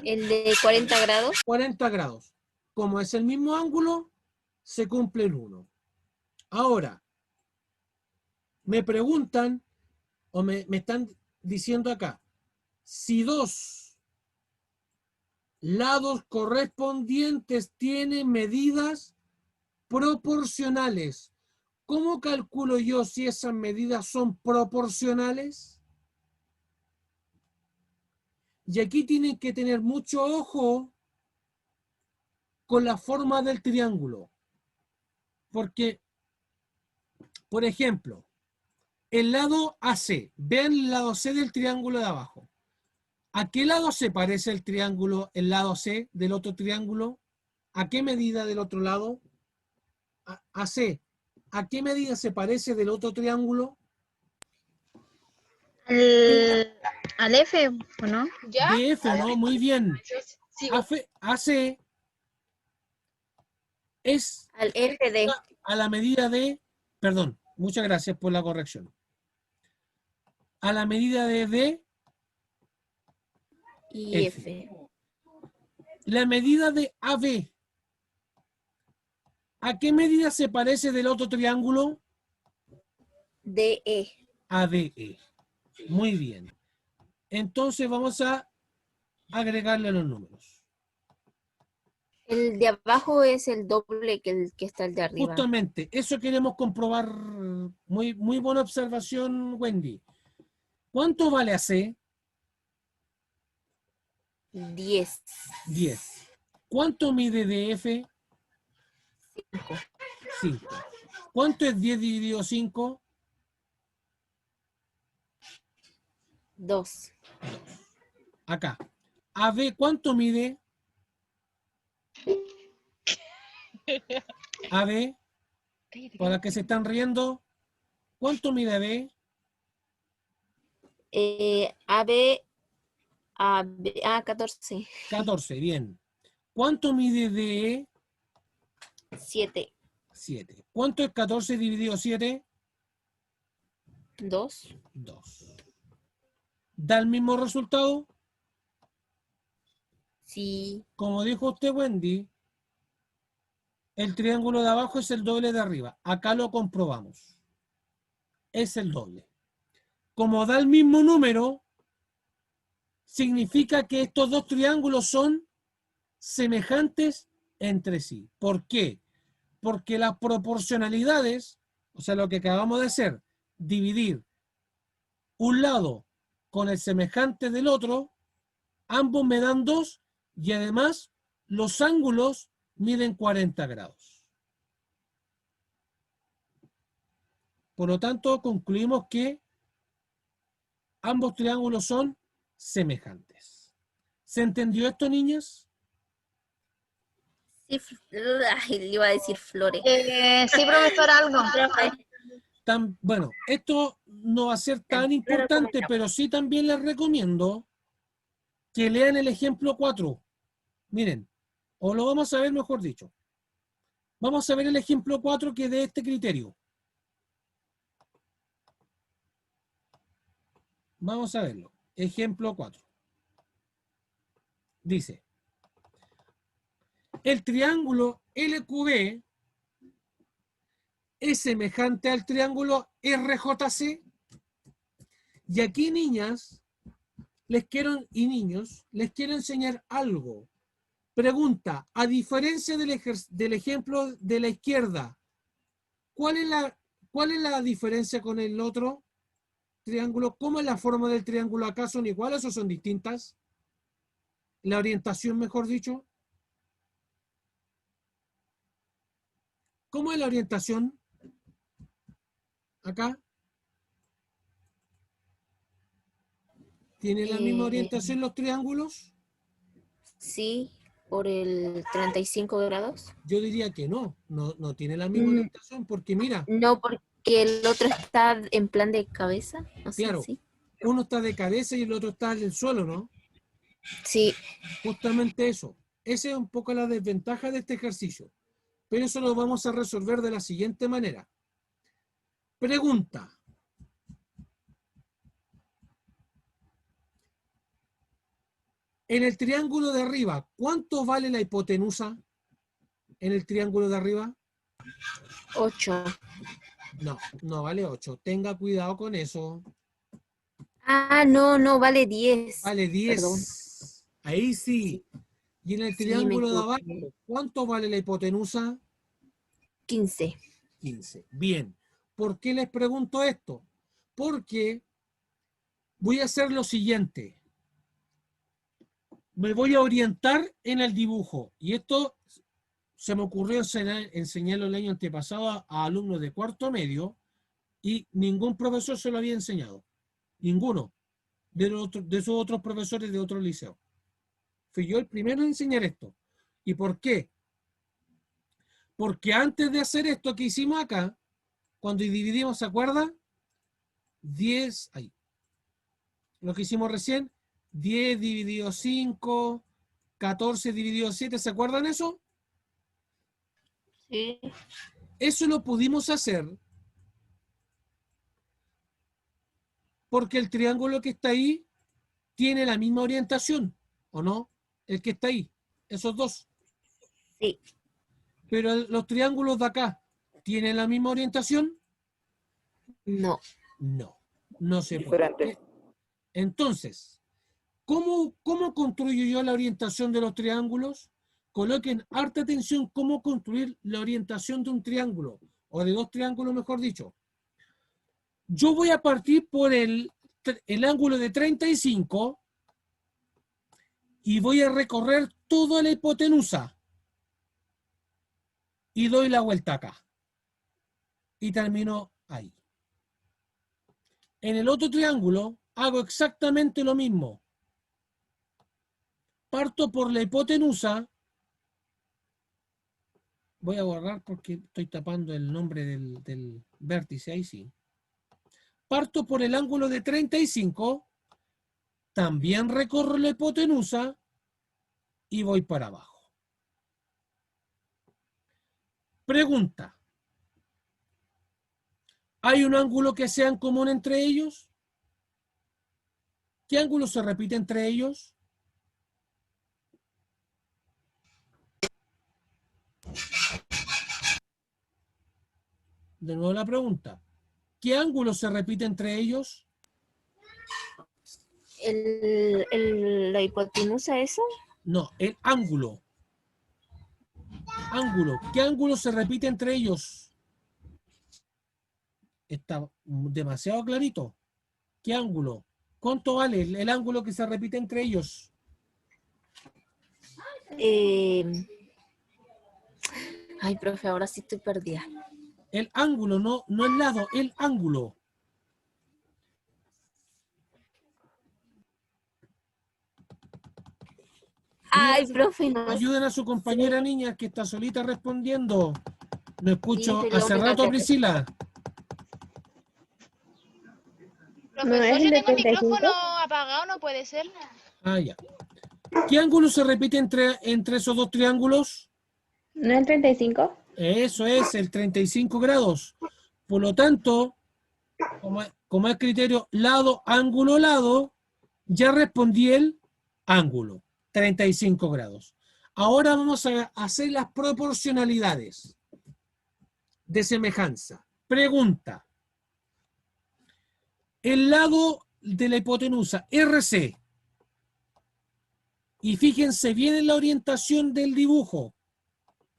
El de 40 grados. 40 grados. Como es el mismo ángulo, se cumple el 1. Ahora, me preguntan, o me están diciendo acá, si dos lados correspondientes tienen medidas proporcionales, ¿cómo calculo yo si esas medidas son proporcionales? Y aquí tienen que tener mucho ojo con la forma del triángulo. Porque, por ejemplo, el lado AC, vean el lado C del triángulo de abajo. ¿A qué lado se parece el triángulo, el lado C del otro triángulo? ¿A qué medida del otro lado? AC. ¿A qué medida se parece del otro triángulo? Al F, ¿o no? ¿Ya? De F, ¿no? Muy bien. Sigo. AC es Al FD a la medida de, perdón, muchas gracias por la corrección. A la medida de D, y F. F. La medida de AB, ¿a qué medida se parece del otro triángulo? DE. ADE. Muy bien. Entonces vamos a agregarle los números. El de abajo es el doble que el que está el de arriba. Justamente, eso queremos comprobar. Muy, muy buena observación, Wendy. ¿Cuánto vale AC? 10. 10. ¿Cuánto mide DF? 5. ¿Cuánto es 10 dividido 5? 2. Acá. AB, ¿cuánto mide? AB, para que se están riendo, ¿cuánto mide AB? AB, 14. 14, bien. ¿Cuánto mide DE? 7. 7. ¿Cuánto es 14 dividido 7? 2. 2. ¿Da el mismo resultado? Sí. Como dijo usted, Wendy, el triángulo de abajo es el doble de arriba. Acá lo comprobamos. Es el doble. Como da el mismo número, significa que estos dos triángulos son semejantes entre sí. ¿Por qué? Porque las proporcionalidades, o sea, lo que acabamos de hacer, dividir un lado con el semejante del otro, ambos me dan 2 y además los ángulos miden 40 grados. Por lo tanto, concluimos que ambos triángulos son semejantes. ¿Se entendió esto, niñas? Sí, ay, le iba a decir flores. Sí, profesor, algo. Bueno, esto no va a ser tan importante, pero sí también les recomiendo que lean el ejemplo 4. Miren, o lo vamos a ver mejor dicho. Vamos a ver el ejemplo 4 que de este criterio. Vamos a verlo. Ejemplo 4. Dice, el triángulo LQB es semejante al triángulo RJC. Y aquí, niñas, y niños, les quiero enseñar algo. Pregunta, a diferencia del ejemplo de la izquierda, ¿cuál es la diferencia con el otro triángulo? ¿Cómo es la forma del triángulo? ¿Acá son iguales o son distintas? La orientación, mejor dicho. ¿Cómo es la orientación? Acá. ¿Tienen la misma orientación los triángulos? Sí, por el 35 grados. Yo diría que no tiene la misma orientación, porque mira, No, porque el otro está en plan de cabeza. No sé, claro, sí. uno está de cabeza y el otro está en el suelo, ¿no? Sí. Justamente eso. Esa es un poco la desventaja de este ejercicio. Pero eso lo vamos a resolver de la siguiente manera. Pregunta. En el triángulo de arriba, ¿cuánto vale la hipotenusa? En el triángulo de arriba. 8. No vale 8. Tenga cuidado con eso. Ah, no, vale 10. Vale 10. Perdón. Ahí sí. Y en el Sí, triángulo me de abajo, equivoqué. ¿cuánto vale la hipotenusa? 15. 15. Bien. ¿Por qué les pregunto esto? Porque voy a hacer lo siguiente. Me voy a orientar en el dibujo. Y esto se me ocurrió enseñarlo el año antepasado a alumnos de cuarto medio y ningún profesor se lo había enseñado. Ninguno de esos otros profesores de otro liceo. Fui yo el primero en enseñar esto. ¿Y por qué? Porque antes de hacer esto que hicimos acá, cuando dividimos, ¿se acuerda? 10, ahí. Lo que hicimos recién, 10 dividido 5, 14 dividido 7, ¿se acuerdan eso? Sí. Eso lo pudimos hacer porque el triángulo que está ahí tiene la misma orientación, ¿o no? El que está ahí, esos dos. Sí. Pero los triángulos de acá, ¿tienen la misma orientación? No. No, no se puede. Diferente. Entonces, ¿cómo construyo yo la orientación de los triángulos? Coloquen harta atención cómo construir la orientación de un triángulo, o de dos triángulos, mejor dicho. Yo voy a partir por el ángulo de 35 y voy a recorrer toda la hipotenusa y doy la vuelta acá. Y termino ahí. En el otro triángulo hago exactamente lo mismo. Parto por la hipotenusa. Voy a borrar porque estoy tapando el nombre del vértice, ahí sí. Parto por el ángulo de 35, también recorro la hipotenusa y voy para abajo. Pregunta. ¿Hay un ángulo que sea en común entre ellos? ¿Qué ángulo se repite entre ellos? De nuevo la pregunta. ¿Qué ángulo se repite entre ellos? ¿La hipotenusa eso? No, el ángulo. Ángulo. ¿Qué ángulo se repite entre ellos? Está demasiado clarito. ¿Qué ángulo? ¿Cuánto vale el ángulo que se repite entre ellos? Ay, profe, ahora sí estoy perdida. El ángulo, no el lado, el ángulo. Ay, profe, no. Ayuden a su compañera niña que está solita respondiendo. No escucho Sí, pero hace lo rato a que- Priscila. Profesor, es el yo de tengo el 35? micrófono apagado, no puede ser. Ah, ya. ¿Qué ángulo se repite entre esos dos triángulos? ¿No es el 35? Eso es, el 35 grados. Por lo tanto, como es criterio lado, ángulo, lado, ya respondí el ángulo, 35 grados. Ahora vamos a hacer las proporcionalidades de semejanza. Pregunta. El lado de la hipotenusa, RC. Y fíjense bien en la orientación del dibujo,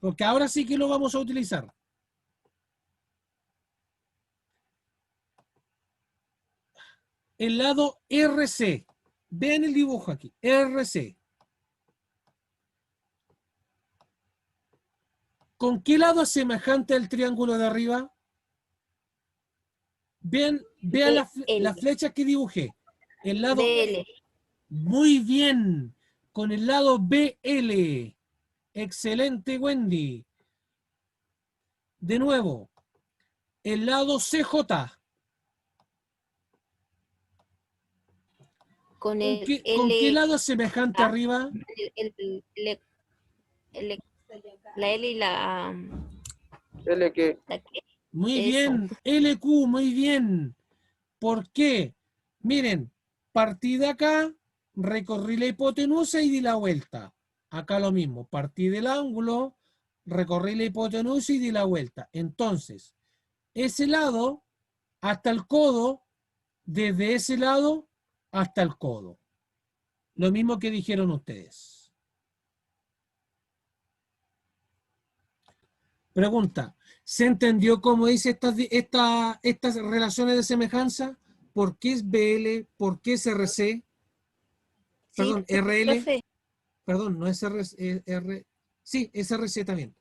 porque ahora sí que lo vamos a utilizar. El lado RC. Vean el dibujo aquí, RC. ¿Con qué lado es semejante al triángulo de arriba? Vean las flechas que dibujé. El lado BL. Muy bien. Con el lado BL. Excelente, Wendy. De nuevo. El lado CJ. Con el ¿Con qué L, lado es semejante arriba? la L y la que la que- Muy Eso. bien. LQ, muy bien. ¿Por qué? Miren, partí de acá, recorrí la hipotenusa y di la vuelta. Acá lo mismo, partí del ángulo, recorrí la hipotenusa y di la vuelta. Entonces, ese lado hasta el codo, desde ese lado hasta el codo. Lo mismo que dijeron ustedes. Pregunta, ¿se entendió cómo dice estas relaciones de semejanza? ¿Por qué es BL? ¿Por qué es RC? Perdón, Sí, RL. profe. Perdón, no es R. Sí, es RC también.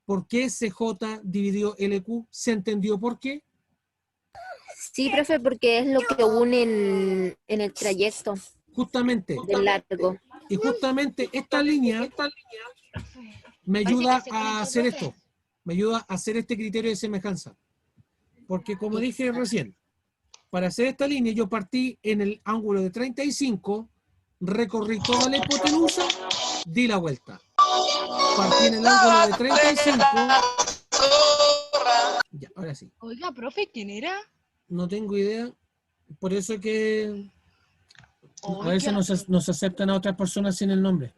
¿Por qué CJ dividió LQ? ¿Se entendió por qué? Sí, profe, porque es lo que une en el trayecto Justamente. del largo. Y justamente esta línea me Parece que ayuda se a conectó, hacer profe. esto. Me ayuda a hacer este criterio de semejanza. Porque como dije recién, para hacer esta línea yo partí en el ángulo de 35, recorrí toda la hipotenusa, di la vuelta. Partí en el ángulo de 35. Ya, ahora sí. Oiga, profe, ¿quién era? No tengo idea. Por eso que a veces Oiga, nos aceptan a otras personas sin el nombre.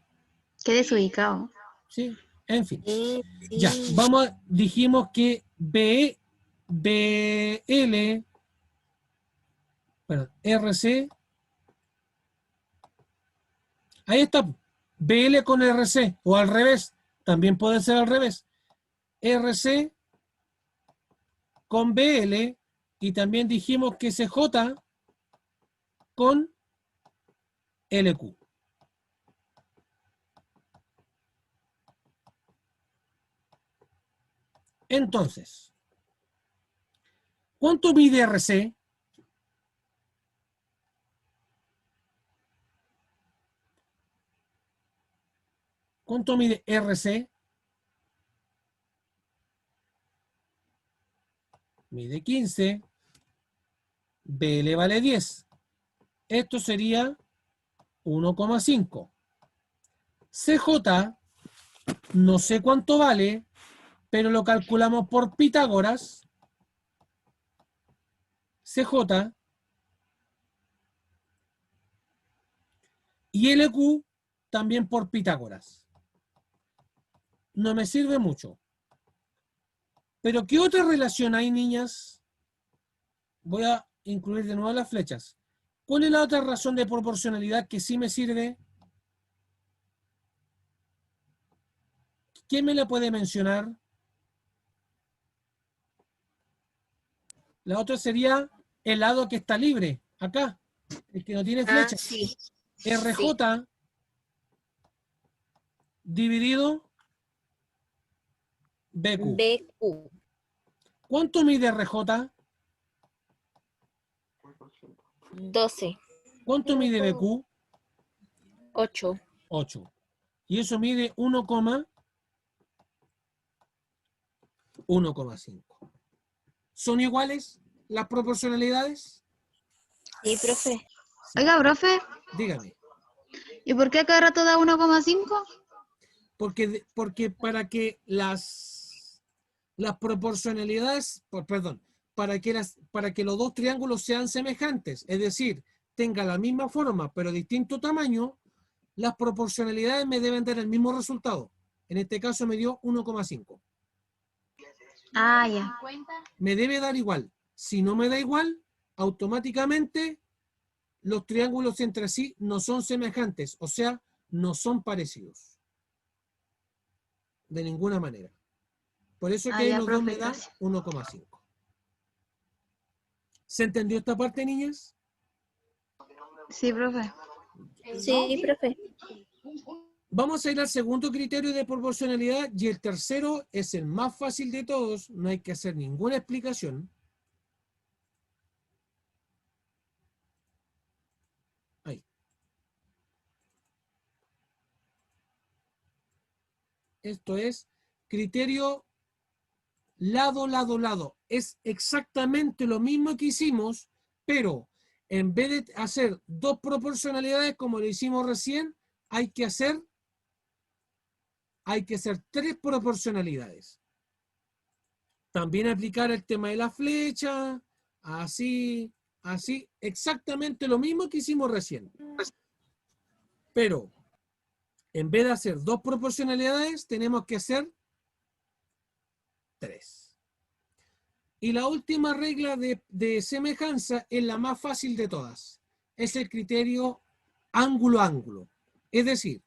Qué desubicado. Sí, en fin. Sí, Ya, sí. vamos, dijimos que BL, perdón, RC, ahí está, BL con RC, o al revés, también puede ser al revés, RC con BL, y también dijimos que CJ con LQ. Entonces, ¿cuánto mide RC? ¿Cuánto mide RC? Mide 15, BL vale 10. Esto sería 1,5. CJ, no sé cuánto vale, pero lo calculamos por Pitágoras. CJ y LQ también por Pitágoras. No me sirve mucho. Pero ¿qué otra relación hay, niñas? Voy a incluir de nuevo las flechas. ¿Cuál es la otra razón de proporcionalidad que sí me sirve? ¿Quién me la puede mencionar? La otra sería el lado que está libre, acá, el que no tiene Ah, flechas. sí. RJ dividido BQ. BQ. ¿Cuánto mide RJ? 12. ¿Cuánto mide BQ? 8. 8. Y eso mide 1,5. ¿Son iguales las proporcionalidades? Sí, profe. Oiga, profe, Dígame. ¿y por qué cada rato da 1,5? Porque para que las proporcionalidades, perdón, para que los dos triángulos sean semejantes, es decir, tengan la misma forma pero distinto tamaño, las proporcionalidades me deben dar el mismo resultado. En este caso me dio 1,5. Ah, ya. Me debe dar igual. Si no me da igual, automáticamente los triángulos entre sí no son semejantes, o sea, no son parecidos. De ninguna manera. Por eso Ah, que ya, los dos profe, me dan gracias. 1,5. ¿Se entendió esta parte, niñas? Sí, profe. Sí, profe. Vamos a ir al segundo criterio de proporcionalidad y el tercero es el más fácil de todos, no hay que hacer ninguna explicación. Ahí. Esto es criterio lado, lado, lado. Es exactamente lo mismo que hicimos, pero en vez de hacer dos proporcionalidades como lo hicimos recién, hay que hacer tres proporcionalidades. También aplicar el tema de la flecha, así, así, exactamente lo mismo que hicimos recién. Pero en vez de hacer dos proporcionalidades, tenemos que hacer tres. Y la última regla de semejanza es la más fácil de todas. Es el criterio ángulo-ángulo. Es decir,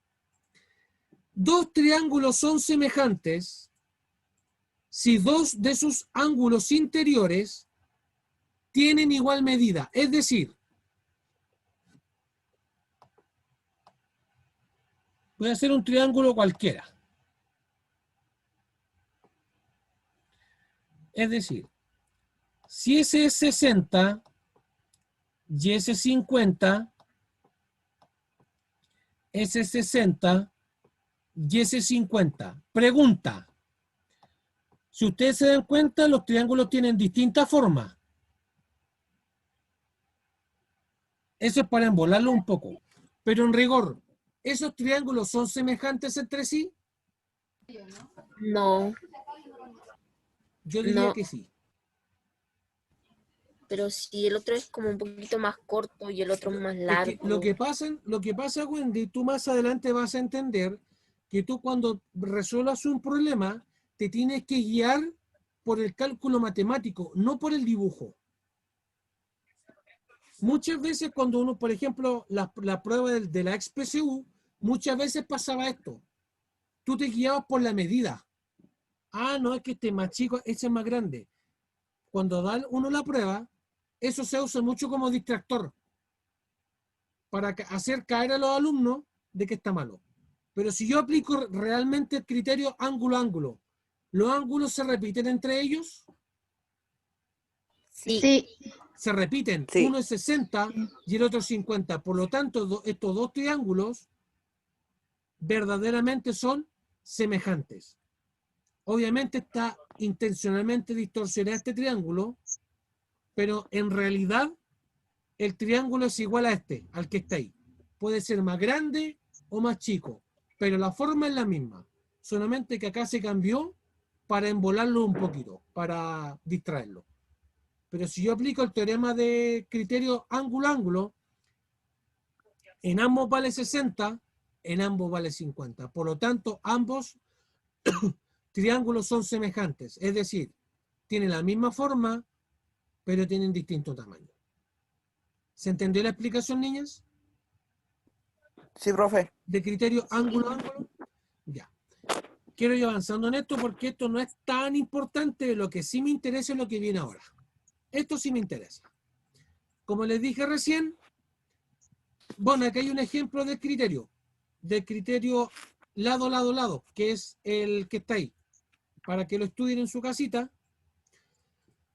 dos triángulos son semejantes si dos de sus ángulos interiores tienen igual medida. Es decir, voy a hacer un triángulo cualquiera. Es decir, si ese es 60 y ese es 50, ese es 60 y ese es 50. Pregunta. Si ustedes se dan cuenta, los triángulos tienen distintas formas. Eso es para embolarlo un poco. Pero en rigor, ¿esos triángulos son semejantes entre sí? No, Yo diría no, que sí. pero si el otro es como un poquito más corto y el otro más Es largo. que lo que pasa, Wendy, tú más adelante vas a entender que tú cuando resuelvas un problema, te tienes que guiar por el cálculo matemático, no por el dibujo. Muchas veces cuando uno, por ejemplo, la prueba de la XPCU, muchas veces pasaba esto. Tú te guiabas por la medida. Ah, no, es que este es más chico, ese es más grande. Cuando da uno la prueba, eso se usa mucho como distractor para hacer caer a los alumnos de que está malo. Pero si yo aplico realmente el criterio ángulo-ángulo, ¿los ángulos se repiten entre ellos? Sí, Sí. Se repiten. Sí. Uno es 60 y el otro es 50. Por lo tanto, estos dos triángulos verdaderamente son semejantes. Obviamente está intencionalmente distorsionado este triángulo, pero en realidad el triángulo es igual a este, al que está ahí. Puede ser más grande o más chico, pero la forma es la misma. Solamente que acá se cambió para embolarlo un poquito, para distraerlo. Pero si yo aplico el teorema de criterio ángulo-ángulo, en ambos vale 60, en ambos vale 50. Por lo tanto, ambos triángulos son semejantes. Es decir, tienen la misma forma, pero tienen distinto tamaño. ¿Se entendió la explicación, niñas? Sí, profe. De criterio ángulo-ángulo. Ya. Quiero ir avanzando en esto porque esto no es tan importante. Lo que sí me interesa es lo que viene ahora. Esto sí me interesa. Como les dije recién, bueno, aquí hay un ejemplo del criterio lado, lado, lado, que es el que está ahí, para que lo estudien en su casita.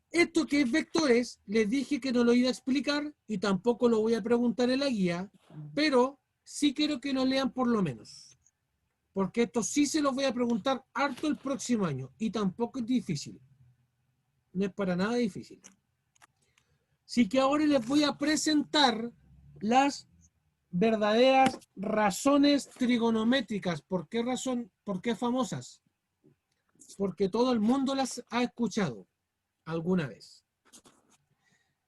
Esto que es vectores, les dije que no lo iba a explicar y tampoco lo voy a preguntar en la guía, pero sí quiero que lo lean por lo menos. Porque esto sí se los voy a preguntar harto el próximo año y tampoco es difícil. No es para nada difícil. Así que ahora les voy a presentar las verdaderas razones trigonométricas. ¿Por qué razón? ¿Por qué famosas? Porque todo el mundo las ha escuchado alguna vez.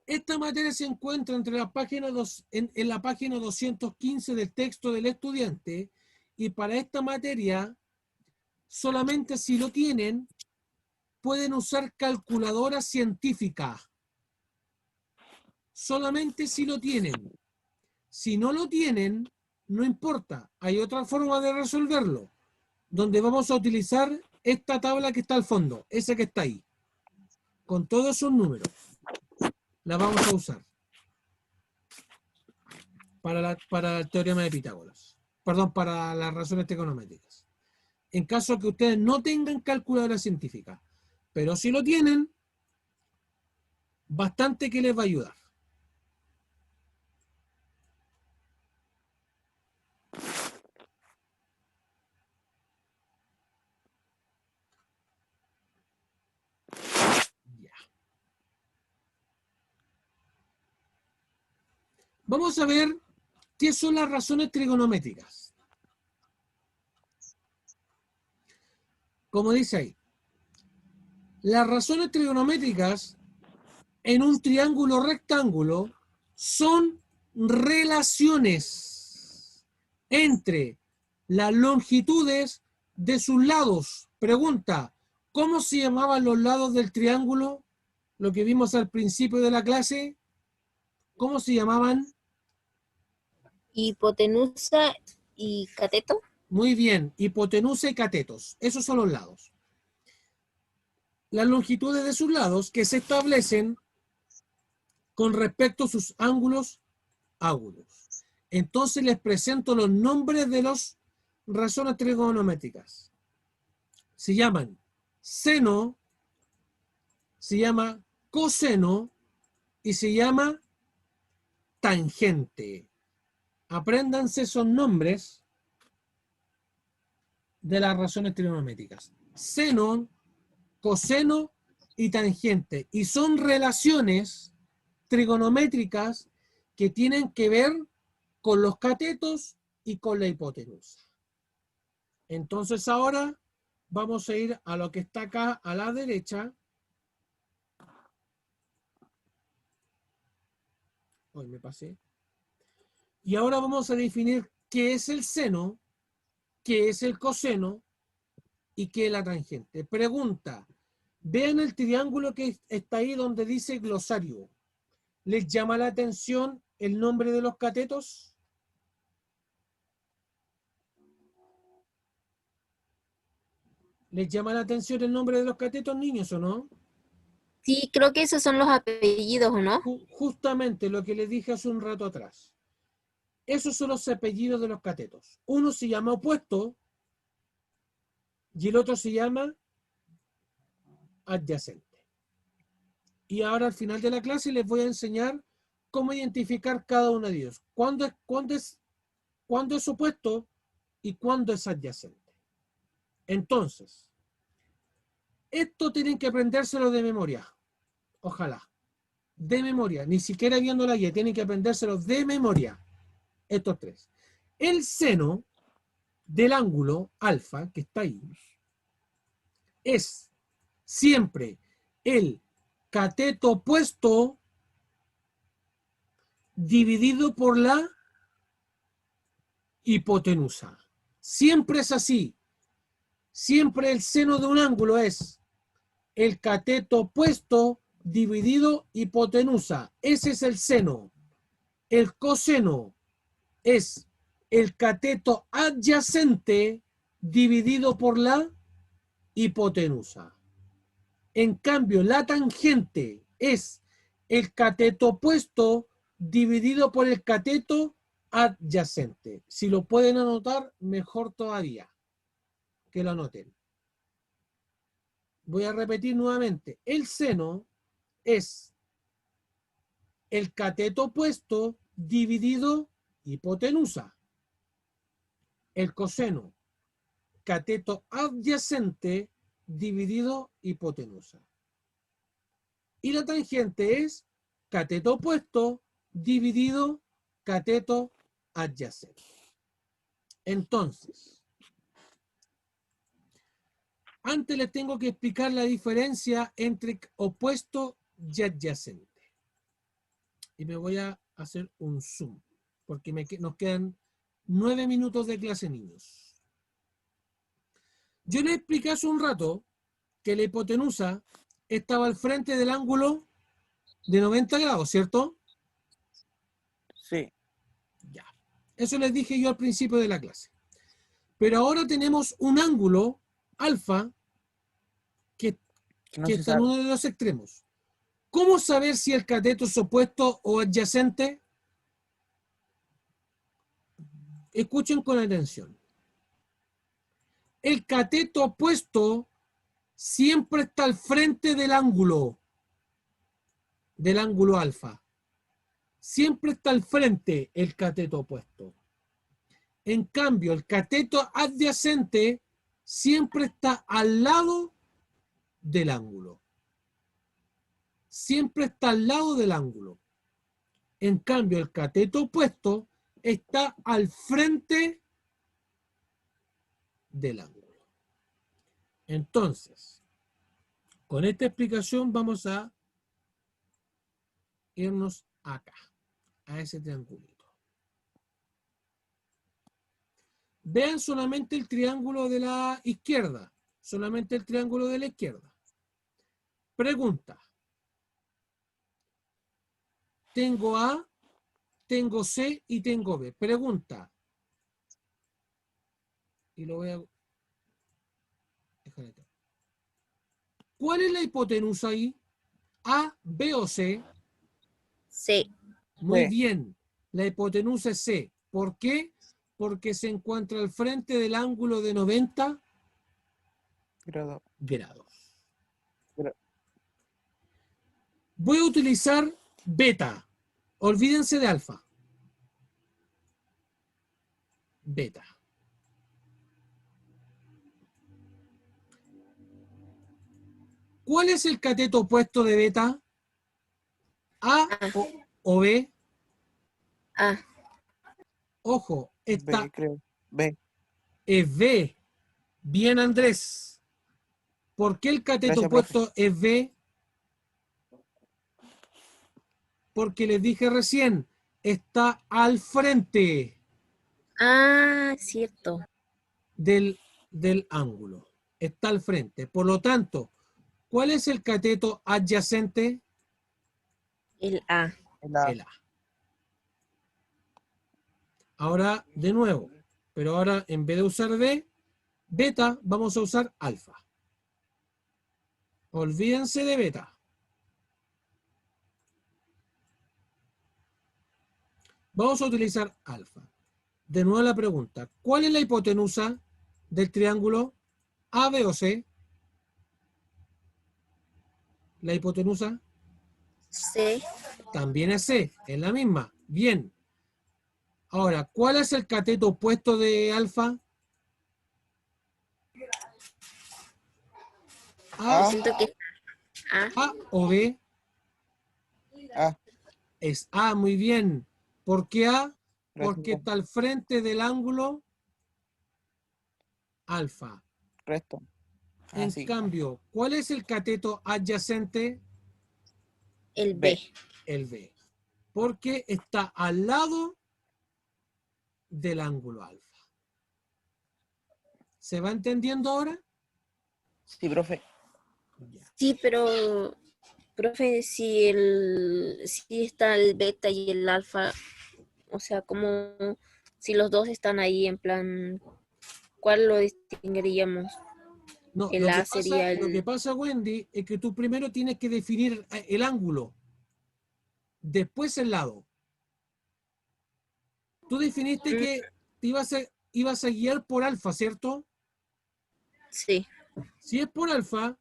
Esta materia se encuentra entre la página en la página 215 del texto del estudiante y para esta materia solamente si lo tienen pueden usar calculadora científica. Solamente si lo tienen. Si no lo tienen, no importa. Hay otra forma de resolverlo, donde vamos a utilizar esta tabla que está al fondo, esa que está ahí, con todos sus números. La vamos a usar para el teorema de Pitágoras. Perdón, para las razones trigonométricas. En caso que ustedes no tengan calculadora científica, pero si lo tienen, bastante que les va a ayudar. Vamos a ver qué son las razones trigonométricas. Como dice ahí, las razones trigonométricas en un triángulo rectángulo son relaciones entre las longitudes de sus lados. Pregunta, ¿cómo se llamaban los lados del triángulo? Lo que vimos al principio de la clase. ¿Cómo se llamaban? hipotenusa y cateto. Muy bien, hipotenusa y catetos. Esos son los lados. Las longitudes de sus lados que se establecen con respecto a sus ángulos águlos. Entonces les presento los nombres de las razones trigonométricas. Se llaman seno, se llama coseno y se llama tangente. Apréndanse esos nombres de las razones trigonométricas. Seno, coseno y tangente. Y son relaciones trigonométricas que tienen que ver con los catetos y con la hipotenusa. Entonces ahora vamos a ir a lo que está acá a la derecha. Hoy me pasé. Y ahora vamos a definir qué es el seno, qué es el coseno y qué es la tangente. Pregunta. Vean el triángulo que está ahí donde dice glosario. ¿Les llama la atención el nombre de los catetos? ¿Les llama la atención el nombre de los catetos, niños, o no? Sí, creo que esos son los apellidos, ¿o no? Justamente lo que les dije hace un rato atrás. Esos son los apellidos de los catetos. Uno se llama opuesto y el otro se llama adyacente. Y ahora al final de la clase les voy a enseñar cómo identificar cada uno de ellos. ¿Cuándo es opuesto y cuándo es adyacente? Entonces, esto tienen que aprendérselo de memoria. Ojalá. De memoria. Ni siquiera viendo la guía. Tienen que aprendérselo de memoria. Estos tres. El seno del ángulo alfa, que está ahí, es siempre el cateto opuesto dividido por la hipotenusa. Siempre es así. Siempre el seno de un ángulo es el cateto opuesto dividido hipotenusa. Ese es el seno. El coseno es el cateto adyacente dividido por la hipotenusa. En cambio, la tangente es el cateto opuesto dividido por el cateto adyacente. Si lo pueden anotar, mejor todavía que lo anoten. Voy a repetir nuevamente. El seno es el cateto opuesto dividido hipotenusa. El coseno, cateto adyacente dividido hipotenusa. Y la tangente es cateto opuesto dividido cateto adyacente. Entonces, antes les tengo que explicar la diferencia entre opuesto y adyacente. Y me voy a hacer un zoom, porque nos quedan 9 minutos de clase, niños. Yo les expliqué hace un rato que la hipotenusa estaba al frente del ángulo de 90 grados, ¿cierto? Sí. Ya. Eso les dije yo al principio de la clase. Pero ahora tenemos un ángulo alfa que No se está en sabe. uno de los extremos. ¿Cómo saber si el cateto es opuesto o adyacente? Escuchen con atención. El cateto opuesto siempre está al frente del ángulo alfa. Siempre está al frente el cateto opuesto. En cambio, el cateto adyacente siempre está al lado del ángulo. Siempre está al lado del ángulo. En cambio, el cateto opuesto está al frente del ángulo. Entonces, con esta explicación vamos a irnos acá, a ese triangulito. Vean solamente el triángulo de la izquierda, solamente el triángulo de la izquierda. Pregunta. Tengo A, tengo C y tengo B. Pregunta. Y lo voy a dejar acá. ¿Cuál es la hipotenusa ahí? ¿A, B o C? Sí. Muy Sí. bien. La hipotenusa es C. ¿Por qué? Porque se encuentra al frente del ángulo de 90 Grado. grados. Voy a utilizar beta. Olvídense de alfa. Beta. ¿Cuál es el cateto opuesto de beta? ¿A o B? A. Ojo, esta B, creo. B. es B. Bien, Andrés. ¿Por qué el cateto Gracias, profe. opuesto es B? Porque les dije recién, está al frente Ah, cierto. del ángulo. Está al frente. Por lo tanto, ¿cuál es el cateto adyacente? El A. La El A. Ahora, de nuevo, pero ahora en vez de usar B, beta, vamos a usar alfa. Olvídense de beta. Vamos a utilizar alfa. De nuevo la pregunta, ¿cuál es la hipotenusa del triángulo A, B o C? La hipotenusa C. también es C, es la misma. Bien. Ahora, ¿cuál es el cateto opuesto de alfa? A. Siento que es A. A o B. A. Es A, muy bien. ¿Por qué A? Gracias, Porque profe. está al frente del ángulo alfa. Resto. En Así. cambio, ¿cuál es el cateto adyacente? El B. B. El B. Porque está al lado del ángulo alfa. ¿Se va entendiendo ahora? Sí, profe. Ya. Sí, pero, profe, si está el beta y el alfa, o sea, como si los dos están ahí en plan, ¿cuál lo distinguiríamos? No, El A sería lo que el... pasa, Wendy, es que tú primero tienes que definir el ángulo, después el lado. Tú definiste que te ibas a guiar por alfa, ¿cierto? Sí. Si es por alfa,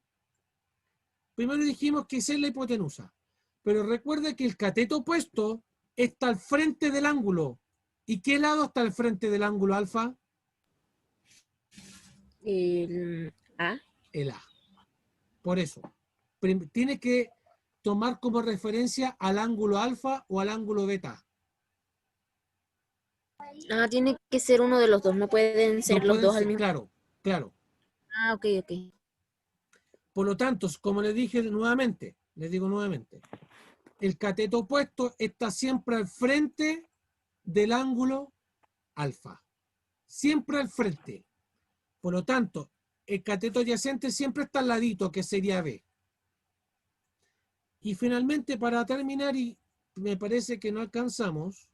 primero dijimos que esa es la hipotenusa. Pero recuerda que el cateto opuesto está al frente del ángulo. ¿Y qué lado está al frente del ángulo alfa? El A. El A. Por eso, tienes que tomar como referencia al ángulo alfa o al ángulo beta. Ah, tiene que ser uno de los dos, no pueden No ser los pueden dos al ser, mismo. claro, claro. Ah, ok, ok. Por lo tanto, como les dije nuevamente, les digo nuevamente, el cateto opuesto está siempre al frente del ángulo alfa. Siempre al frente. Por lo tanto, el cateto adyacente siempre está al ladito, que sería B. Y finalmente, para terminar, y me parece que no alcanzamos,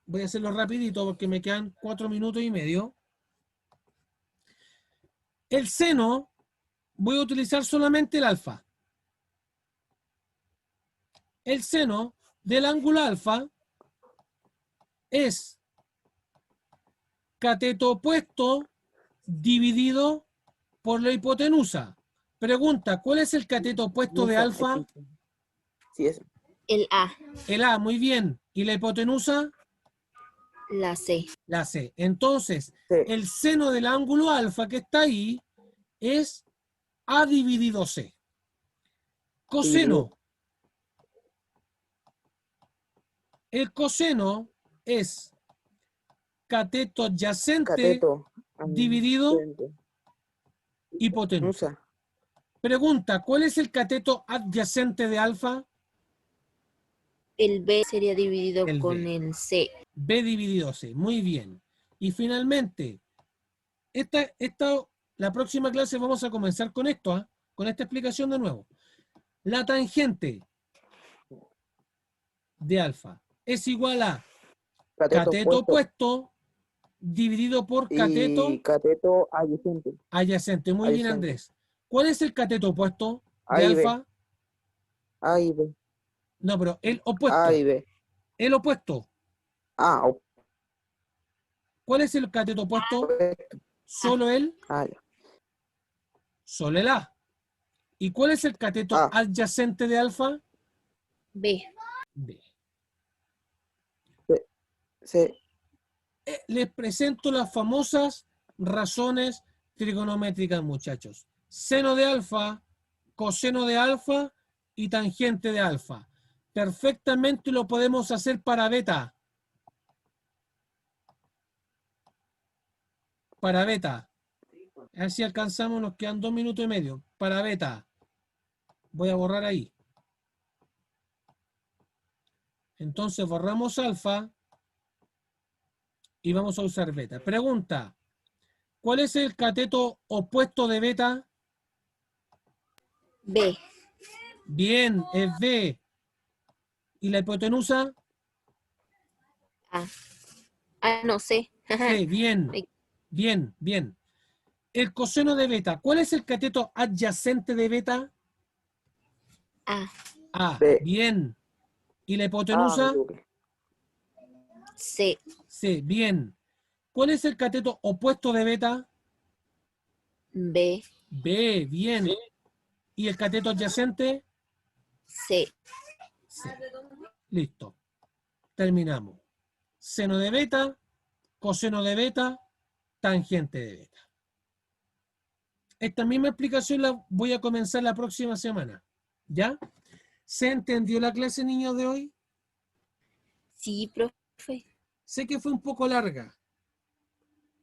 voy a hacerlo rapidito porque me quedan 4 minutos y medio. El seno, voy a utilizar solamente el alfa. El seno del ángulo alfa es cateto opuesto dividido por la hipotenusa. Pregunta, ¿cuál es el cateto opuesto de alfa? Sí, es. El A. El A, muy bien. ¿Y la hipotenusa? La C. La C. Entonces, Sí. el seno del ángulo alfa que está ahí es A dividido C. Coseno. El coseno es cateto adyacente Cateto. dividido hipotenusa. Nusa. Pregunta, ¿cuál es el cateto adyacente de alfa? El B sería dividido El con B. el C. B dividido C. Muy bien. Y finalmente, la próxima clase vamos a comenzar con esto, ¿eh? Con esta explicación de nuevo. La tangente de alfa es igual a cateto opuesto dividido por cateto Y cateto adyacente. adyacente. Muy bien, Adyacente. Andrés. ¿Cuál es el cateto opuesto de A y B. alfa? A y B. No, pero el opuesto. A y B. El opuesto. Ah, ¿Cuál es el cateto opuesto? opuesto. Solo el, Ah, ya. solo el A. ¿Y cuál es el cateto A. adyacente de alfa? B. B. C. Les presento las famosas razones trigonométricas, muchachos. Seno de alfa, coseno de alfa y tangente de alfa. Perfectamente lo podemos hacer para beta. Para beta. A ver si alcanzamos, nos quedan 2 minutos y medio. Para beta. Voy a borrar ahí. Entonces borramos alfa y vamos a usar beta. Pregunta. ¿Cuál es el cateto opuesto de beta? B. Bien, es B. ¿Y la hipotenusa? A. Ah, no sé. C. Bien, bien, bien. El coseno de beta. ¿Cuál es el cateto adyacente de beta? A. A. B. Bien. ¿Y la Ah, hipotenusa? me equivoqué. C. C. Bien. ¿Cuál es el cateto opuesto de beta? B. B. Bien. ¿Y el cateto adyacente? C. C. Listo. Terminamos. Seno de beta, coseno de beta, tangente de beta. Esta misma explicación la voy a comenzar la próxima semana. ¿Ya? ¿Se entendió la clase, niños, de hoy? Sí, profe. Sé que fue un poco larga,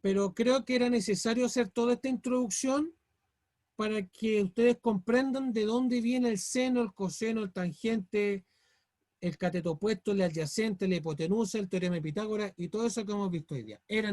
pero creo que era necesario hacer toda esta introducción para que ustedes comprendan de dónde viene el seno, el coseno, el tangente, el cateto opuesto, el adyacente, la hipotenusa, el teorema de Pitágoras y todo eso que hemos visto hoy día. Era